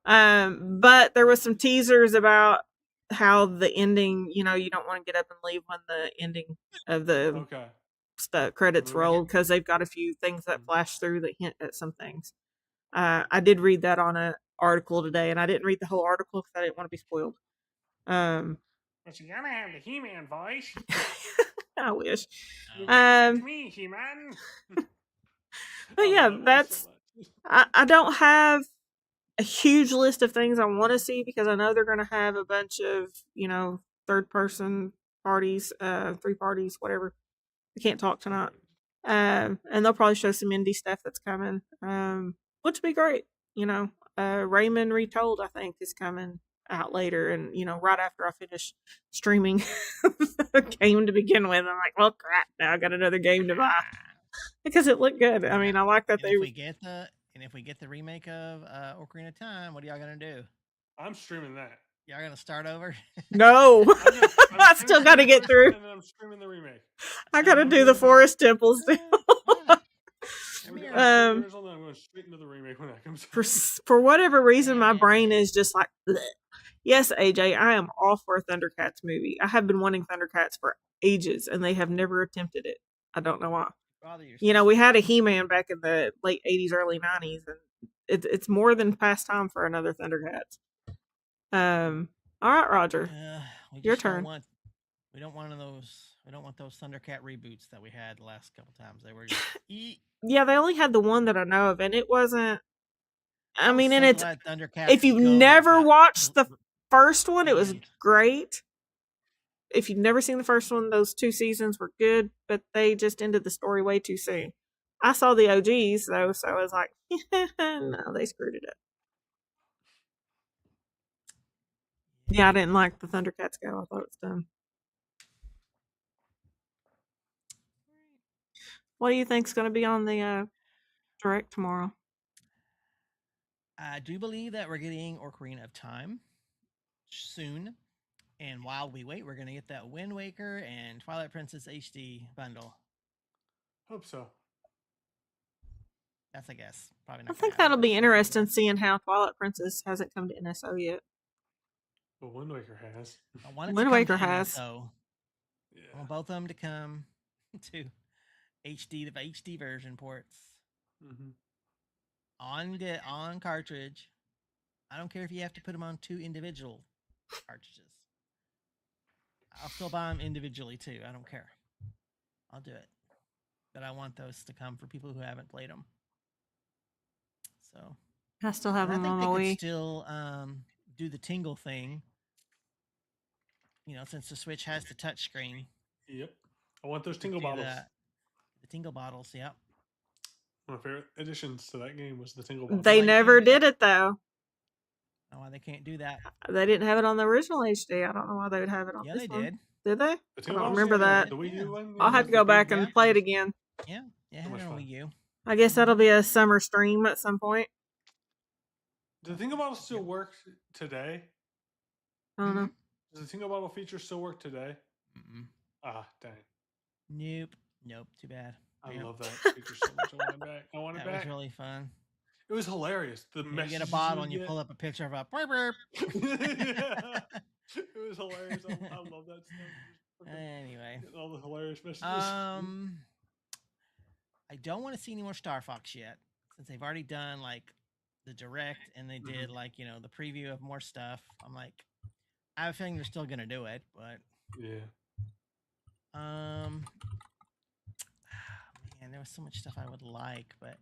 But there was some teasers about how the ending, you don't want to get up and leave when the ending of the credits roll because they've got a few things that flash through that hint at some things. I did read that on an article today, and I didn't read the whole article because I didn't want to be spoiled. But you gotta have the He-Man voice. I wish. It's me, He-Man. But yeah, that's. I don't have a huge list of things I want to see because I know they're going to have a bunch of third person parties, 3 parties, whatever. I can't talk tonight. And they'll probably show some indie stuff that's coming, which would be great. Rayman Retold, I think, is coming out later, and right after I finish streaming a game to begin with. I'm like, well, crap! Now I got another game to buy because it looked good. I mean, I like that if we get the remake of Ocarina of Time, what are y'all gonna do? I'm streaming that. Y'all gonna start over? No, I still got to get through. And then I'm streaming the remake. I got to do the forest temples still. I'm going straight into the remake when that comes out. For whatever reason, my brain is just like, bleh. Yes, AJ, I am all for a Thundercats movie. I have been wanting Thundercats for ages, and they have never attempted it. I don't know why. We had a He-Man back in the late 80s, early 90s, and it's more than past time for another Thundercats. All right, Roger. Your turn. We don't want those Thundercat reboots that we had the last couple times. They were just yeah, they only had the one that I know of, and it wasn't. I mean, and it's if you've never watched the first one, it was And- great. If you've never seen the first one, those 2 seasons were good, but they just ended the story way too soon. I saw the OGs though, so I was like, no, they screwed it up. Yeah, I didn't like the Thundercats go. I thought it was dumb. What do you think's going to be on the direct tomorrow? I do believe that we're getting Ocarina of Time soon. And while we wait, we're going to get that Wind Waker and Twilight Princess HD bundle. Hope so. That's a guess. Probably I not. think that'll be interesting seeing how Twilight Princess hasn't come to NSO yet. Well, Wind Waker has. Wind Waker has. So Yeah. I want both of them to come to HD, the HD version ports on cartridge. I don't care if you have to put them on 2 individual cartridges. I'll still buy them individually too. I don't care. I'll do it. But I want those to come for people who haven't played them. So I still have them I on think my they could Wii. still do the tingle thing. You know, since the Switch has the touch screen. Yep. I want those tingle bottles. The tingle bottles, yep. One of my favorite additions to that game was the tingle bottles. They never did it though. Oh, why they can't do that? They didn't have it on the original HD. I don't know why they would have it on this one. Did. Did they? The I don't remember that. The Wii U one. I'll have to go back and play it again. Yeah, it had it on Wii U. I guess that'll be a summer stream at some point. Do the tingle bottles still work today? I don't know. Does the tingle bottle feature still work today? Mm-mm. Ah, dang. Nope. Too bad. I love that feature so much. I want it back. That was really fun. It was hilarious. The You get a bottle and you pull up a picture of a burp burp. Yeah. It was hilarious. I love that stuff. Anyway, all the hilarious messages. I don't want to see any more Star Fox yet, since they've already done like the direct and they did like the preview of more stuff. I'm like, I have a feeling they're still gonna do it, but yeah. Man, there was so much stuff I would like, but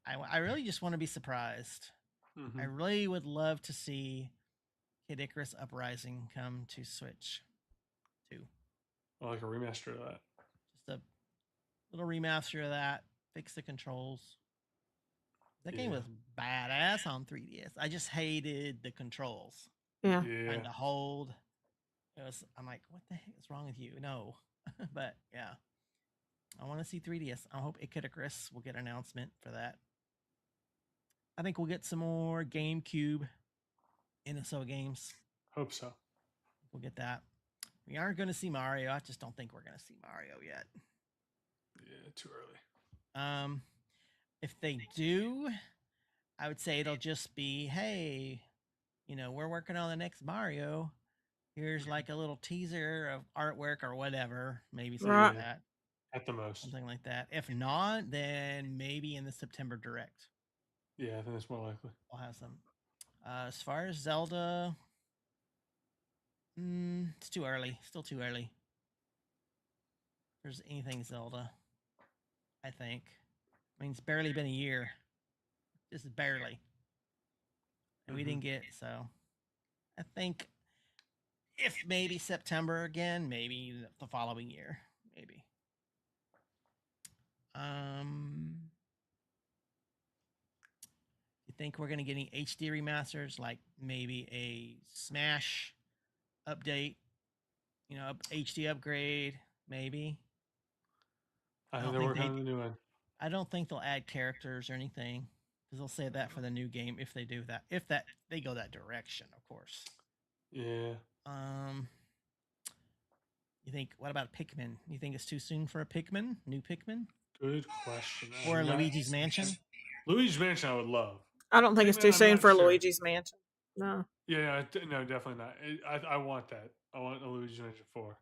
I really just want to be surprised. I really would love to see Kid Icarus Uprising come to Switch too. I like a remaster of that. Just a little remaster of that. Fix the controls. That game was badass on 3DS. I just hated the controls. Yeah. Trying to hold. I'm like, what the heck is wrong with you? No. But yeah. I want to see 3DS. I hope Icarus will get an announcement for that. I think we'll get some more GameCube NSO games. Hope so. We'll get that. We aren't going to see Mario. I just don't think we're going to see Mario yet. Yeah, too early. If they do, I would say it'll just be, hey, we're working on the next Mario. Here's like a little teaser of artwork or whatever. Maybe something like that. At the most. Something like that. If not, then maybe in the September Direct. Yeah, I think that's more likely. We'll have some. As far as Zelda, it's too early. Still too early. If there's anything Zelda, I think. I mean, it's barely been a year. Just barely. And we didn't get, so. I think if maybe September again, maybe the following year. Maybe. You think we're going to get any HD remasters, like maybe a Smash update, HD upgrade, maybe? I think they're working on the new one. I don't think they'll add characters or anything, because they'll save that for the new game if they do that. If they go that direction, of course. Yeah. You think, what about Pikmin? You think it's too soon for a Pikmin? New Pikmin? Good question. Or Luigi's Mansion? Luigi's Mansion I would love. I don't think it's too soon for Luigi's Mansion. No. Yeah, no, definitely not. I want that. I want a Luigi's Mansion 4.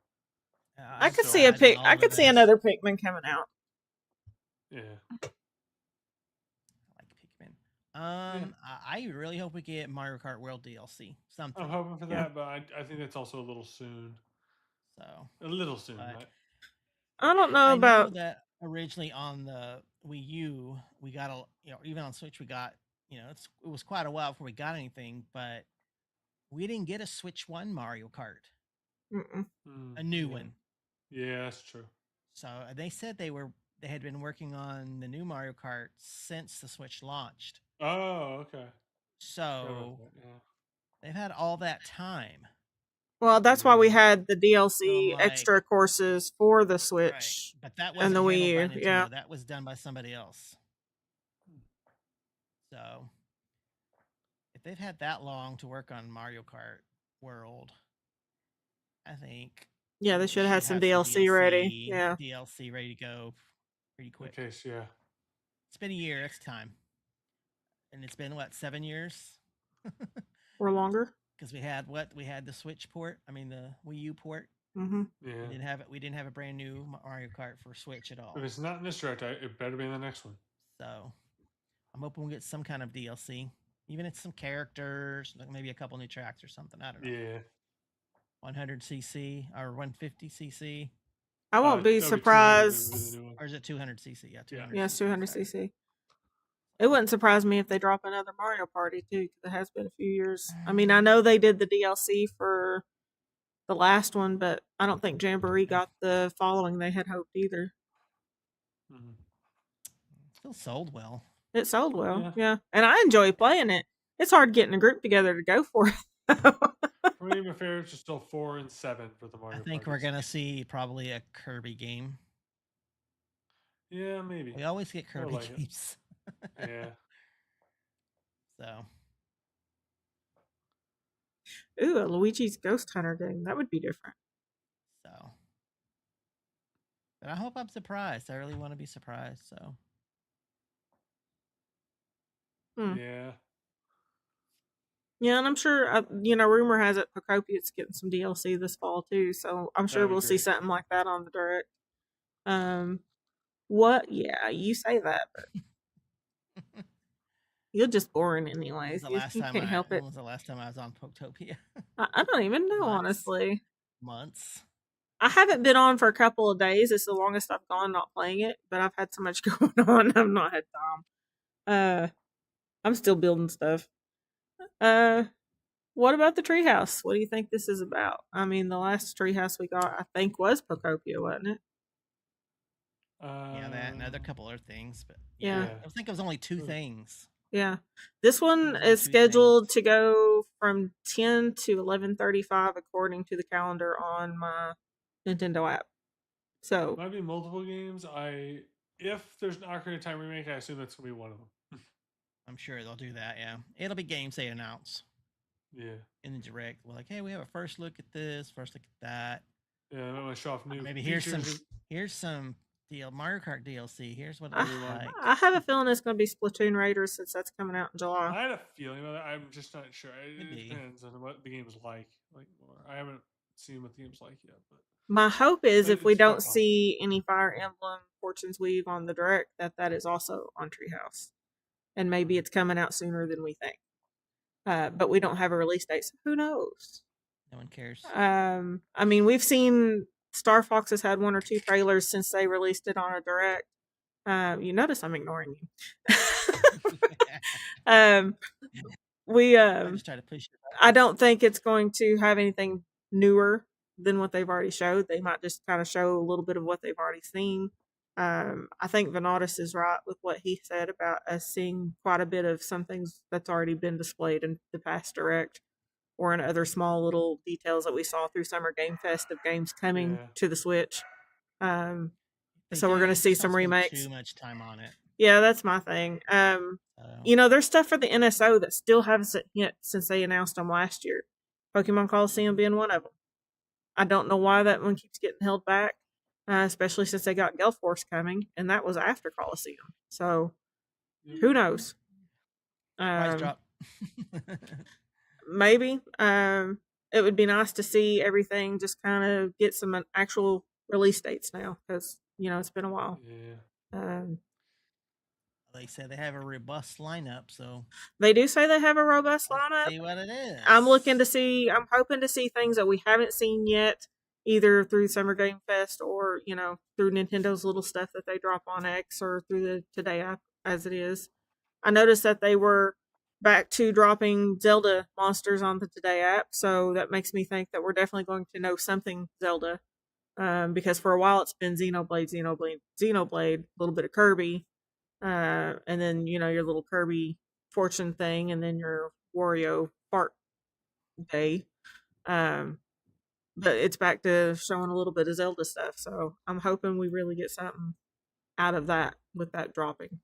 I could see I could see another Pikmin coming out. Yeah. I like Pikmin. I really hope we get Mario Kart World DLC. Something. I'm hoping for that, but I think that's also a little soon. So a little soon. Right? I don't know about that. Originally on the Wii U, we got even on Switch we got it was quite a while before we got anything, but we didn't get a Switch 1 Mario Kart, Mm-mm. a new yeah. one. Yeah, that's true. So they said they had been working on the new Mario Kart since the Switch launched. Oh, okay. So Yeah. they've had all that time. Well, that's why we had the So DLC I'm like, extra courses for the right. Switch But that and wasn't the Wii handled U. by Nintendo. Yeah. That was done by somebody else. So if they've had that long to work on Mario Kart World, I think Yeah, they should have had some DLC ready. Yeah. DLC ready to go pretty quick. Okay, so yeah. It's been a year. It's time. And it's been, what, 7 years? Or longer. Because we had the Switch port. I mean, the Wii U port. Mm-hmm. Yeah. We didn't have a brand new Mario Kart for Switch at all. If it's not in this direct, it better be in the next one. So I'm hoping we'll get some kind of DLC. Even if it's some characters, like maybe a couple new tracks or something. I don't know. Yeah. 100cc or 150cc. I won't be that'll be 200 surprised. would be the new one. Or is it 200cc? Yeah, 200. Yeah, it's 200cc. It wouldn't surprise me if they drop another Mario Party too, because it has been a few years. I mean, I know they did the DLC for the last one, but I don't think Jamboree got the following they had hoped either. Mhm. Still sold well. It sold well, yeah. And I enjoy playing it. It's hard getting a group together to go for it. For me, my favorites are still 4 and 7 for the Mario. I think we're gonna see probably a Kirby game. Yeah, maybe. We always get Kirby like games. Yeah. So. Ooh, a Luigi's Ghost Hunter game. That would be different. So. But I hope I'm surprised. I really want to be surprised. So. Yeah. Yeah, and I'm sure, rumor has it Procopia's getting some DLC this fall too, so I'm sure we'll see something like that on the Direct. What? Yeah, you say that, but you're just boring anyways. You can't help it. When was the last time I was on Poketopia? I don't even know, honestly. Months. I haven't been on for a couple of days. It's the longest I've gone not playing it, but I've had so much going on, I've not had time. I'm still building stuff. What about the treehouse? What do you think this is about? I mean, the last treehouse we got, I think, was Pokopia, wasn't it? Yeah, that and other couple other things, but yeah. I think it was only 2 things. Yeah, this one is scheduled to go from 10 to 11:35 according to the calendar on my Nintendo app. So might be multiple games. If there's an Ocarina of Time remake, I assume that's gonna be one of them. I'm sure they'll do that. Yeah, it'll be games they announce. Yeah. In the Direct, we're like, hey, we have a first look at this, first look at that. Yeah, I'm gonna show off new. Maybe here's some Mario Kart DLC. Here's what it looks like. I have a feeling it's going to be Splatoon Raiders since that's coming out in July. I had a feeling about it. I'm just not sure. It depends on what the game's like. I haven't seen what the game's like yet. But my hope is if we don't see any Fire Emblem Fortune's Weave on the Direct, that is also on Treehouse, and maybe it's coming out sooner than we think. But we don't have a release date, so who knows? No one cares. I mean, we've seen Star Fox has had 1 or 2 trailers since they released it on a Direct. You notice I'm ignoring you. I just try to push it. I don't think it's going to have anything newer than what they've already showed. They might just kind of show a little bit of what they've already seen. I think Venatus is right with what he said about us seeing quite a bit of some things that's already been displayed in the past Direct or in other small little details that we saw through Summer Gamefest of games coming to the Switch. So we're going to see some remakes. Too much time on it. Yeah, that's my thing. There's stuff for the NSO that still hasn't hit since they announced them last year. Pokemon Coliseum being one of them. I don't know why that one keeps getting held back. Especially since they got Gale Force coming, and that was after Coliseum. So, who knows? Price drop. Maybe. It would be nice to see everything just kind of get some actual release dates now, because it's been a while. Yeah. They said they have a robust lineup, so they do say they have a robust lineup. See what it is. I'm hoping to see things that we haven't seen yet, either through Summer Game Fest or, through Nintendo's little stuff that they drop on X or through the Today app as it is. I noticed that they were back to dropping Zelda monsters on the Today app, so that makes me think that we're definitely going to know something Zelda. Because for a while it's been Xenoblade, a little bit of Kirby, and then your little Kirby fortune thing, and then your Wario fart day. But it's back to showing a little bit of Zelda stuff, so I'm hoping we really get something out of that with that dropping.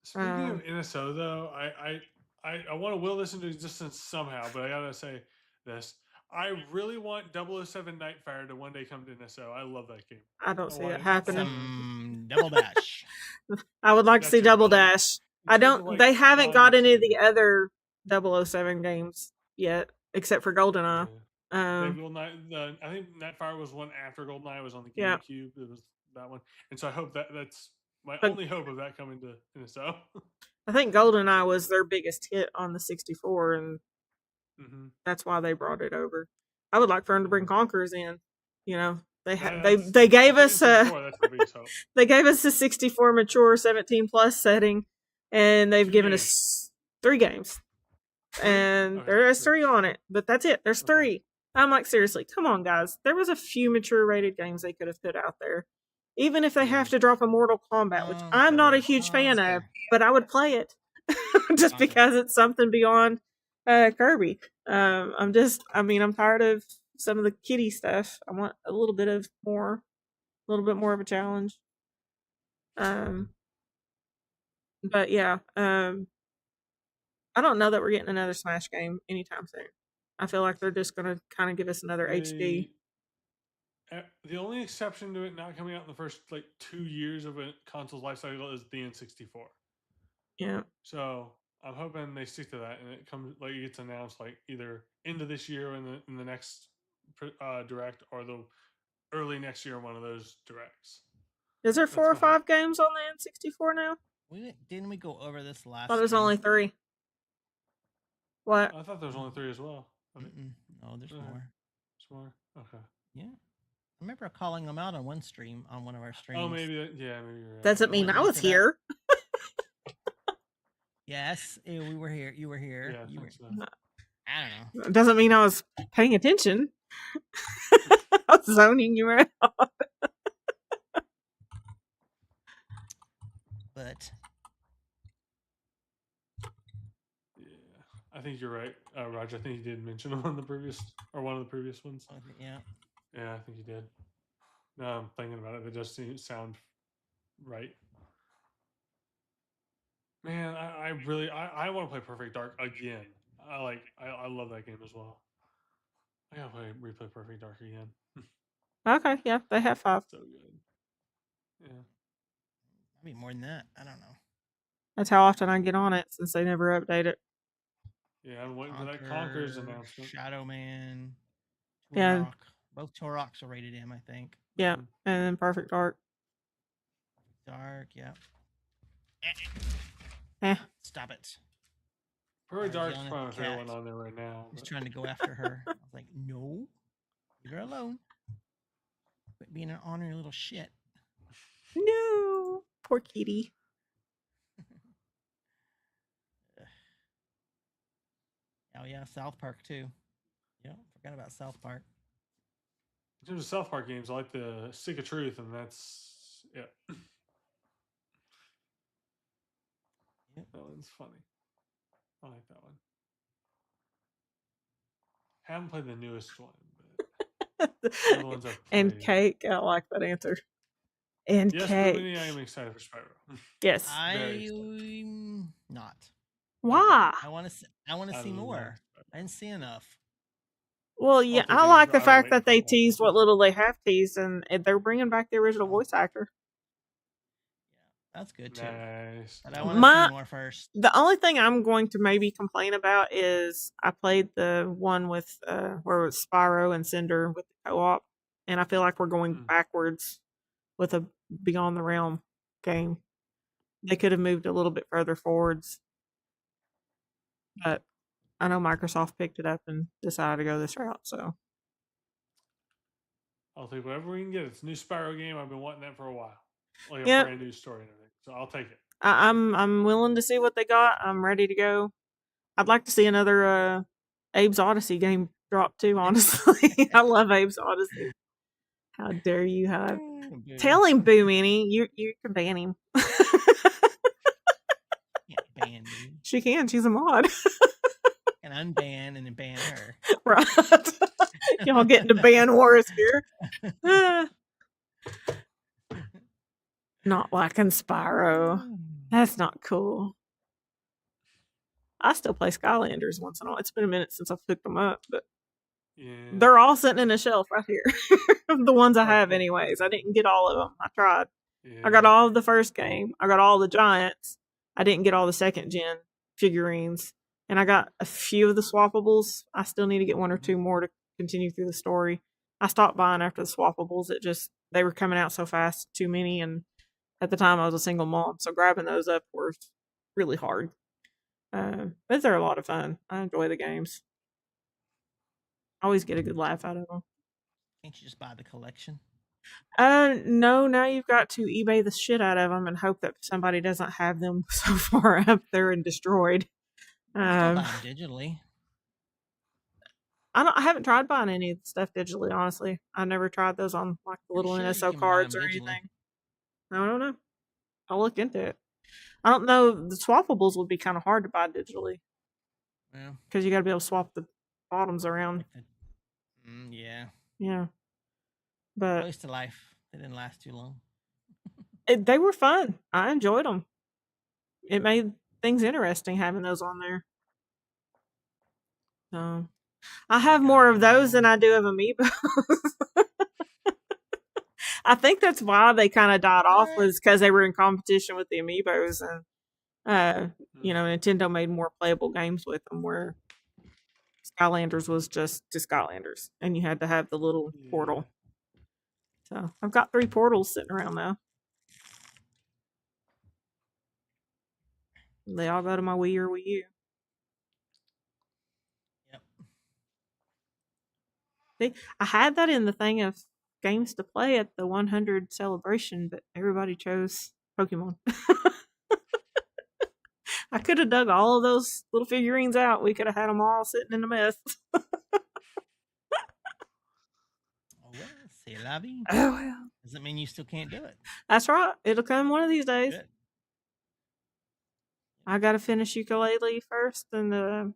Speaking of NSO, though, I want to will this into existence somehow, but I gotta say this. I really want 007 Nightfire to one day come to NSO. I love that game. I don't see it happening. Some Double Dash. I would like to see Double Dash. I don't. Like, they haven't got any of the other 007 games yet, except for GoldenEye. I think Nightfire was one after GoldenEye. Was on the GameCube. It was that one, and so I hope that's my only hope of that coming to NSO. I think GoldenEye was their biggest hit on the 64, and that's why they brought it over. I would like for them to bring Conquerors in. They gave us they gave us a 64 mature 17 plus setting, and they've given us 3 games, and there's 3 on it, but that's it. There's 3. I'm like, seriously, come on, guys. There was a few mature rated games they could have put out there, even if they have to drop a Mortal Kombat, which I'm not a huge fan of, but I would play it just because it's something beyond Kirby. I'm tired of some of the kiddie stuff. I want a little bit more of a challenge. But yeah, I don't know that we're getting another Smash game anytime soon. I feel like they're just going to kind of give us another HD. The only exception to it not coming out in the first 2 years of a console's life cycle is the N64. Yeah. So I'm hoping they stick to that, and it comes it gets announced either into this year or in the next direct, or the early next year in one of those directs. Is there 4 or 5 games on the N64 now? Didn't we go over this last? I thought there's only 3. What? I thought there was only 3 as well. No, there's more. There's more. Okay. Yeah. I remember calling them out on one stream, on one of our streams. Oh, maybe. Maybe you're right. Doesn't mean I was here. Yes, we were here. You were here. Yeah, you were. So. I don't know. It doesn't mean I was paying attention. I was zoning you out. But yeah, I think you're right, Roger. I think you did mention one of the previous ones. Yeah. Yeah, I think you did. Now I'm thinking about it. It does sound right. Man, I really want to play Perfect Dark again. I love that game as well. I gotta replay Perfect Dark again. Okay, yeah, they have 5. So good. Yeah. Maybe more than that. I don't know. That's how often I get on it since they never update it. Yeah, I'm waiting for that Conquerors announcement. Shadow Man. Yeah. Both Toroks are rated M, I think. Yeah, and then Perfect Dark. Dark, yeah. Stop it. Perfect Dark's probably my favorite one on there right now. He's trying to go after her. I was like, no. Leave her alone. Quit being an ornery little shit. No. Poor kitty. Oh, yeah, South Park, too. Yeah, forgot about South Park. In terms of South Park games, I like the Stick of Truth, and that's, yeah. That one's funny. I like that one. Haven't played the newest one, but the ones I've played. And Cake, I like that answer. And yes, Cake. I am excited for Spyro. Yes. I'm not. Why? I want to see more. I didn't see enough. Well, yeah, I like the fact that they teased what little they have teased, and they're bringing back the original voice actor. Yeah, that's good too. Nice. But I want to see more first. The only thing I'm going to maybe complain about is I played the one with where it was Spyro and Cinder with the co-op, and I feel like we're going backwards with a Beyond the Realm game. They could have moved a little bit further forwards, but I know Microsoft picked it up and decided to go this route, so I'll take whatever we can get. It's a new Spyro game. I've been wanting that for a while. Like a brand new story and everything. So I'll take it. I'm willing to see what they got. I'm ready to go. I'd like to see another Abe's Odyssey game drop too, honestly. I love Abe's Odyssey. How dare you have... Tell him, Boo Minnie. You can ban him. Can't ban me. She can. She's a mod. And unban and then ban her. Right. Y'all getting to ban wars here. Not liking Spyro. That's not cool. I still play Skylanders once in a while. It's been a minute since I've picked them up, but they're all sitting in a shelf right here. The ones I have anyways. I didn't get all of them. I tried. Yeah. I got all of the first game. I got all the Giants. I didn't get all the second gen figurines. And I got a few of the swappables. I still need to get one or two more to continue through the story. I stopped buying after the swappables. They were coming out so fast, too many, and at the time I was a single mom, so grabbing those up was really hard. But they're a lot of fun. I enjoy the games. I always get a good laugh out of them. Can't you just buy the collection? No, now you've got to eBay the shit out of them and hope that somebody doesn't have them so far up there and destroyed. Buy them digitally. I haven't tried buying any of the stuff digitally, honestly. I never tried those on like the little NSO cards or anything. I don't know. I'll look into it. I don't know. The swappables would be kind of hard to buy digitally. Yeah. Because you got to be able to swap the bottoms around. Yeah. Yeah. But close to life. They didn't last too long. They were fun. I enjoyed them. It made things interesting having those on there. So I have more of those than I do of amiibos. I think that's why they kind of died off, was because they were in competition with the amiibos, and Nintendo made more playable games with them, where Skylanders was just Skylanders, and you had to have the little portal. So I've got 3 portals sitting around now. They all go to my Wii or Wii U. Yep. See, I had that in the thing of games to play at the 100 celebration, but everybody chose Pokemon. I could have dug all of those little figurines out. We could have had them all sitting in a mess. Oh well, c'est la vie. Oh well. Doesn't mean you still can't do it. That's right. It'll come one of these days. Good. I gotta finish ukulele first, and you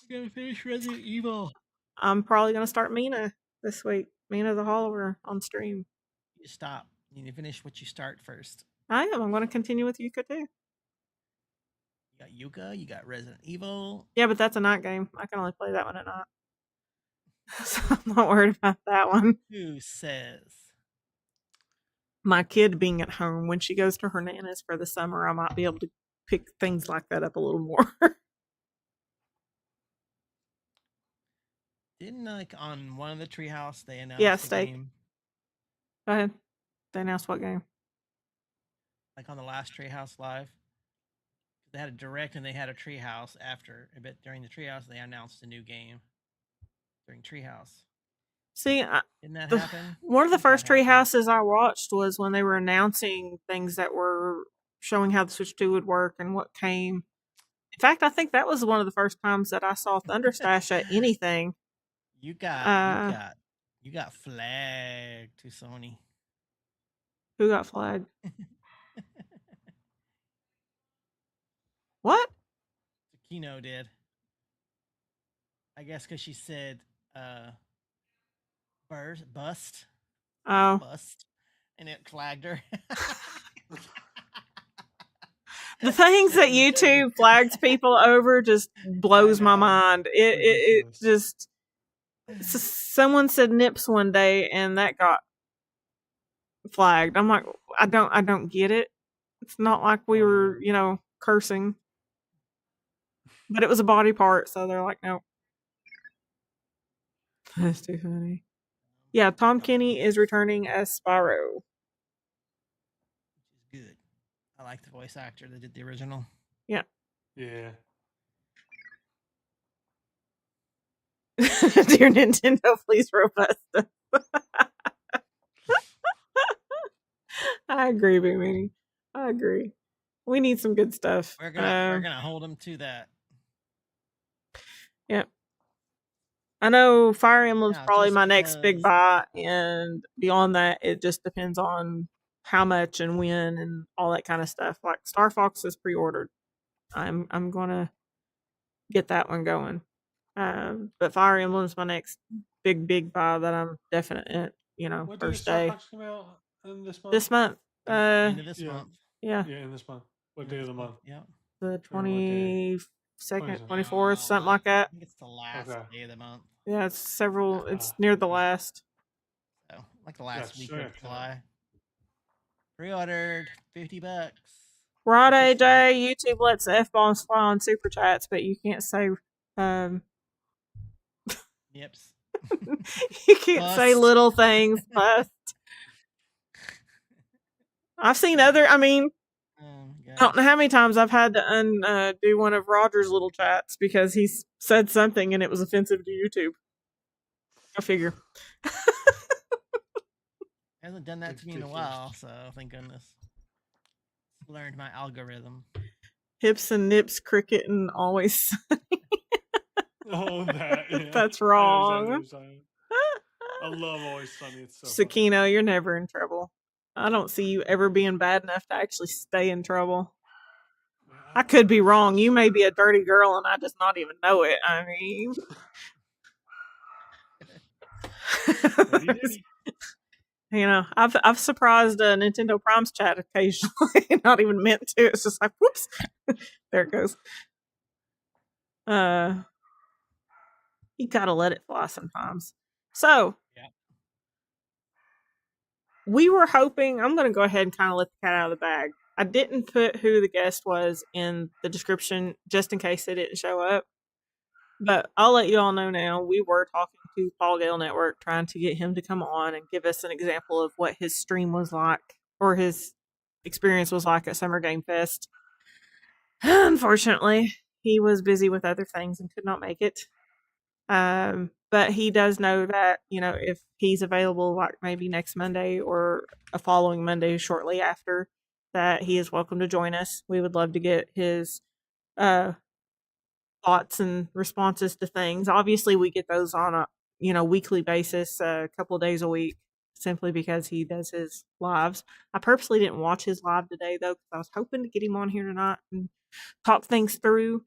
gotta finish Resident Evil. I'm probably gonna start Mina this week. Mina the Hollower on stream. You stop. You need to finish what you start first. I am. I'm gonna continue with Yuka too. You got Yuka. You got Resident Evil. Yeah, but that's a night game. I can only play that one at night. So I'm not worried about that one. Who says? My kid being at home, when she goes to her nana's for the summer, I might be able to pick things like that up a little more. Didn't on one of the Treehouse they announced the game? Go ahead. They announced what game? Like on the last Treehouse Live, they had a direct and they had a Treehouse after. But during the Treehouse, they announced a new game during Treehouse. See, didn't that happen? One of the first Treehouses I watched was when they were announcing things that were showing how the Switch 2 would work and what came. In fact, I think that was one of the first times that I saw Thunderstash at anything. You got flagged to Sony. Who got flagged? What? Kino did. I guess because she said bust. Oh. Bust. And it flagged her. The things that YouTube flags people over just blows my mind. It just... Someone said nips one day and that got flagged. I'm like, I don't get it. It's not like we were, cursing. But it was a body part, so they're like, no. That's too funny. Yeah, Tom Kenny is returning as Spyro. Which is good. I like the voice actor that did the original. Yeah. Yeah. Dear Nintendo, please robust us. I agree, Big Meanie. I agree. We need some good stuff. We're gonna hold them to that. Yep. I know Fire Emblem's Yeah, probably just my next big because- buy, and beyond that, it just depends on how much and when and all that kind of stuff. Like Star Fox is pre-ordered. I'm gonna get that one going. But Fire Emblem's my next big buy that I'm definite. What did first Star day Fox come out in this month? this month. End of this yeah. month. Yeah, Yeah, in this month. What End day of the this month? Yeah. the Remember what day? 22nd, 22nd. 24th, something like that. I think it's the last Okay. day of the month. Yeah, it's near the last. So, like the last Gotcha. week Okay. of July. Pre-ordered, $50. Right, Which is AJ, YouTube lets F-bombs fly on super chats, but you can't say Yips. you can't say Bust. little things. Bust. I've seen other. I mean, I don't know how many times I've had to undo one of Roger's little chats because he said something and it was offensive to YouTube. I figure. Hasn't done that to me in a while, so thank goodness. Learned my algorithm. Hips and nips, cricket, and always. Oh, that. Yeah. That's I wrong. love Always Sunny. It's so Sakino, you're never in trouble. I don't see you ever being bad enough to actually stay in trouble. I could be wrong. You may be a dirty girl and I just not even know it. I mean, I've surprised Nintendo Prime's chat occasionally, not even meant to. It's just like, whoops, there it goes. You gotta let it fly sometimes. So, yeah. We were hoping. I'm gonna go ahead and kind of let the cat out of the bag. I didn't put who the guest was in the description just in case they didn't show up. But I'll let you all know now. We were talking to Paul Gale Network, trying to get him to come on and give us an example of what his stream was like or his experience was like at Summer Game Fest. Unfortunately, he was busy with other things and could not make it. But he does know that, if he's available, like maybe next Monday or a following Monday shortly after, that he is welcome to join us. We would love to get his thoughts and responses to things. Obviously, we get those on a weekly basis, a couple of days a week, simply because he does his lives. I purposely didn't watch his live today though, because I was hoping to get him on here tonight and talk things through.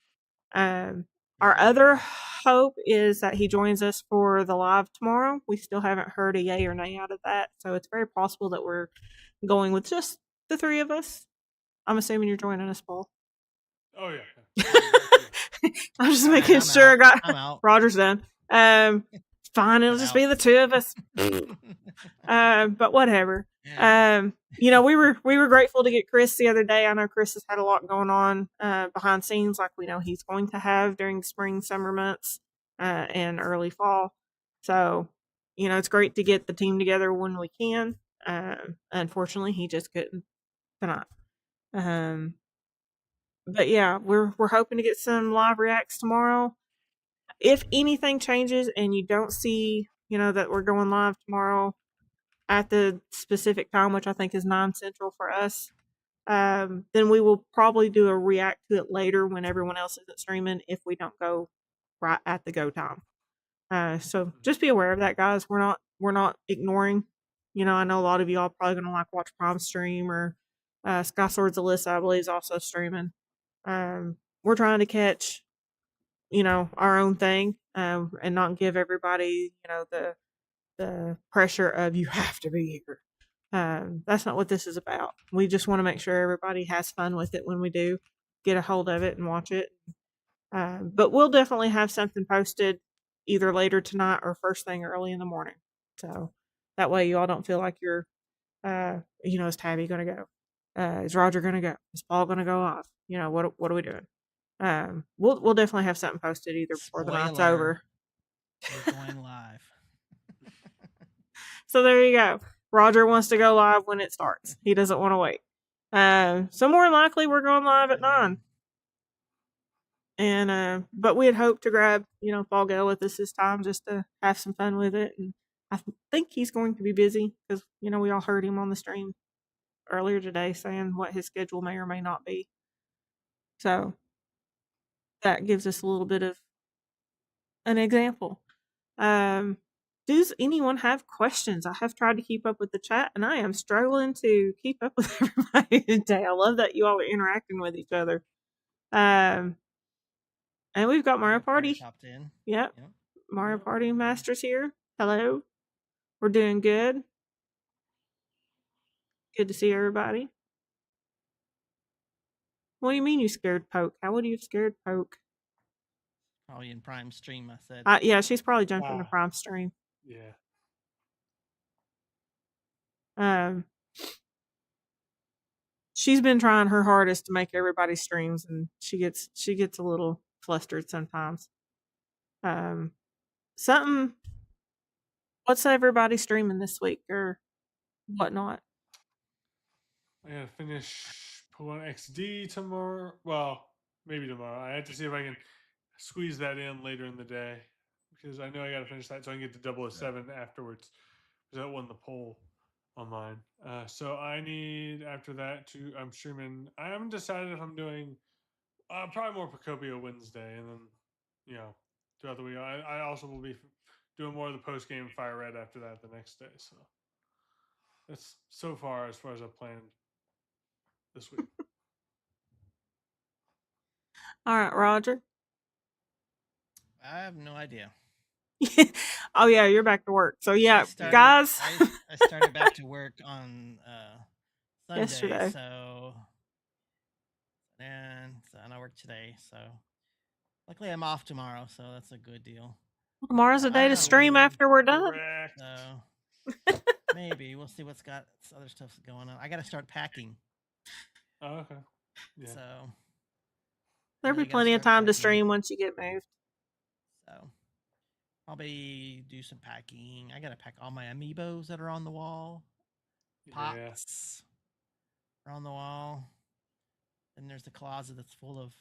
Our other hope is that he joins us for the live tomorrow. We still haven't heard a yay or nay out of that, so it's very possible that we're going with just the three of us. I'm assuming you're joining us, Paul. Oh yeah. I'm just making sure. I'm out. Roger's done. Fine, it'll just be the two of us. But whatever. We were grateful to get Chris the other day. I know Chris has had a lot going on behind scenes, like we know he's going to have during spring, summer months, and early fall. So, it's great to get the team together when we can. Unfortunately, he just couldn't tonight. But yeah, we're hoping to get some live reacts tomorrow. If anything changes and you don't see, that we're going live tomorrow at the specific time, which I think is 9 Central for us, then we will probably do a react to it later when everyone else isn't streaming if we don't go right at the go time. So just be aware of that, guys. We're not ignoring. I know a lot of y'all probably gonna watch Prime stream, or Sky Swords Alyssa, I believe, is also streaming. We're trying to catch, our own thing, and not give everybody, the pressure of you have to be here. That's not what this is about. We just want to make sure everybody has fun with it when we do get a hold of it and watch it. But we'll definitely have something posted either later tonight or first thing early in the morning. So that way you all don't feel like you're, is Tabby going to go? Is Roger going to go? Is Paul going to go off? What are we doing? We'll definitely have something posted either before the night's over. We're going live. So there you go. Roger wants to go live when it starts. He doesn't want to wait. So more than likely we're going live at 9. And but we had hoped to grab, Paul Gale with us this time just to have some fun with it. And I think he's going to be busy because, we all heard him on the stream earlier today saying what his schedule may or may not be. So that gives us a little bit of an example. Does anyone have questions? I have tried to keep up with the chat, and I am struggling to keep up with everybody today. I love that you all are interacting with each other. And we've got Mario Party. Popped in. Yep. Yep. Mario Party Masters here. Hello. We're doing good. Good to see everybody. What do you mean you scared Poke? How would you have scared Poke? Probably in Prime stream, I said. Yeah, she's probably jumped into Prime stream. Yeah. She's been trying her hardest to make everybody's streams, and she gets a little flustered sometimes. Something. What's everybody streaming this week or whatnot? I gotta finish Pokemon XD tomorrow. Well, maybe tomorrow. I have to see if I can squeeze that in later in the day because I know I gotta finish that so I can get to 007 afterwards. Because that won the poll on mine. So I need after that to. I'm streaming. I haven't decided if I'm doing probably more Procopio Wednesday, and then throughout the week. I also will be doing more of the post game Fire Red after that the next day. So that's so far as I've planned this week. All right, Roger. I have no idea. Oh yeah, you're back to work. So yeah, guys. I started back to work on Sunday. Yesterday. And I work today. So luckily I'm off tomorrow, so that's a good deal. Tomorrow's a day to stream after we're done. Correct. So maybe we'll see what's got other stuff going on. I got to start packing. Oh, okay. Yeah. So there'll be plenty of time to stream once you get moved. So probably do some packing. I got to pack all my amiibos that are on the wall. Pops are on the wall. Then there's the closet that's full of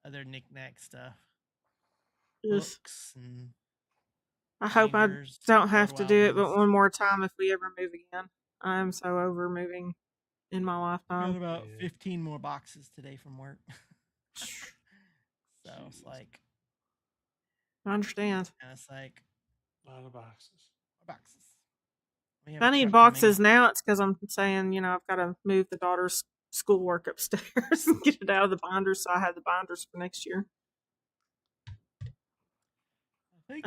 other knick-knack stuff. Books and I hope I don't have to do it but one more time if we ever move again. I'm so over moving in my lifetime. Got about 15 more boxes today from work. So it's like I understand. And it's like a lot of boxes. If I need boxes now, it's because I'm saying, I've got to move the daughter's schoolwork upstairs and get it out of the binders, so I have the binders for next year. I think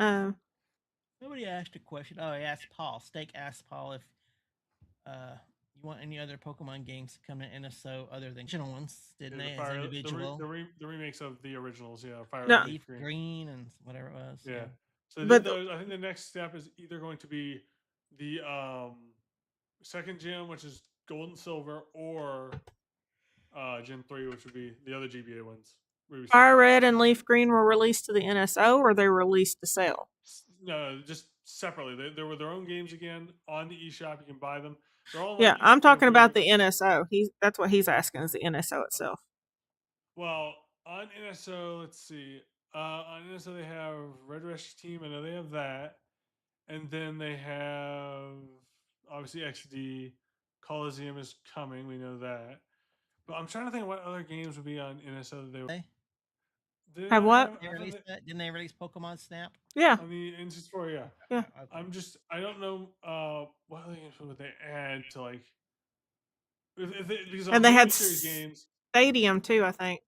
somebody asked a question. Oh, Steak asked Paul if you want any other Pokemon games to come to NSO other than original ones, didn't they? As individual. The remakes of the originals, Fire Leaf Green and whatever it was. Yeah. So I think the next step is either going to be the second gen, which is Gold and Silver, or Gen 3, which would be the other GBA ones. Fire Red and Leaf Green were released to the NSO, or they were released to sell? No, just separately. They were their own games again on the eShop. You can buy them. They're all I'm talking about the NSO. That's what he's asking, is the NSO itself. Well, on NSO, let's see. On NSO, they have Red Rescue Team. I know they have that. And then they have, obviously, XD. Coliseum is coming. We know that. But I'm trying to think what other games would be on NSO that they would. Have what? Didn't they release Pokemon Snap? Yeah. On the N64, yeah. Yeah. Okay. I don't know what other games would they add to, like. Because and they had games, Stadium, too, I think.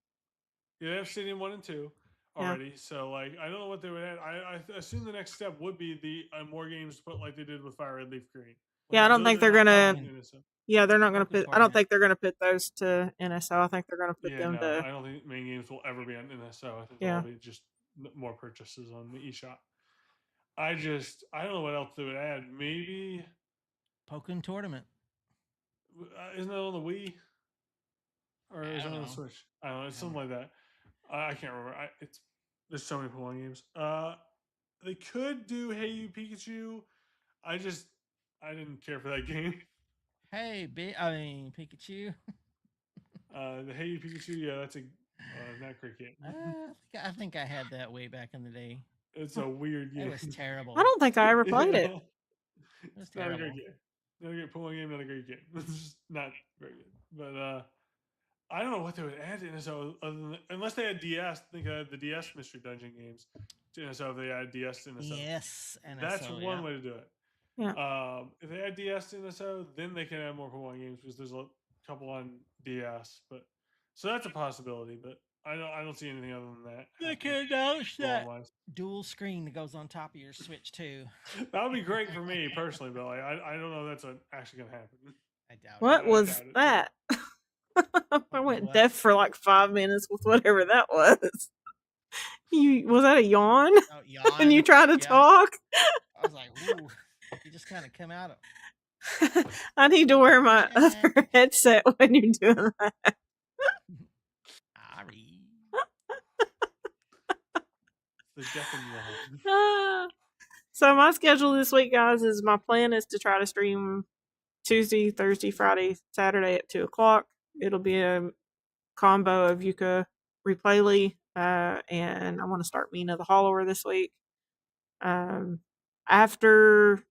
Yeah, they have Stadium 1 and 2 already. Yeah. So, I don't know what they would add. I assume the next step would be the more games to put like they did with Fire Red Leaf Green. Yeah, I don't think they're going to. Yeah, they're not going to put. I don't think they're going to put those to NSO. I think they're going to put them to. I don't think main games will ever be on NSO. I think they'll be just more purchases on the eShop. I don't know what else they would add. Maybe Pokemon Tournament. Isn't that on the Wii? Or is it on the Switch? I don't know. It's something like that. I can't remember. There's so many Pokemon games. They could do Hey You Pikachu. I didn't care for that game. Hey, Pikachu. The Hey You Pikachu, yeah, that's a not great game. I think I had that way back in the day. It's a weird game. It was terrible. I don't think I ever played it. It was not a great game. Not a great Pokemon game, not a great game. It's just not very good. But I don't know what they would add to NSO other than unless they had DS. I think they had the DS Mystery Dungeon games. NSO if they add DS to NSO. Yes, NSO, That's one way to do it. Yeah. If they add DS to NSO, then they can add more Pokemon games because there's a couple on DS. But so that's a possibility. But I don't see anything other than that. They can announce that Storm-wise. dual screen that goes on top of your Switch too. That would be great for me personally, but like, I don't know if that's actually going to happen. I doubt What it. was doubt it, that? I was went what? deaf for like 5 minutes with whatever that was. Was that a yawn? Oh, yawn. When you try to talk? I was like, ooh, you just kind of come out of. I need to wear my other headset when you're doing that. Sorry. The deaf and yawn. So my schedule this week, guys, is my plan is to try to stream Tuesday, Thursday, Friday, Saturday at 2:00. It'll be a combo of Yuka Replayly, and I want to start Mina the Hollower this week. After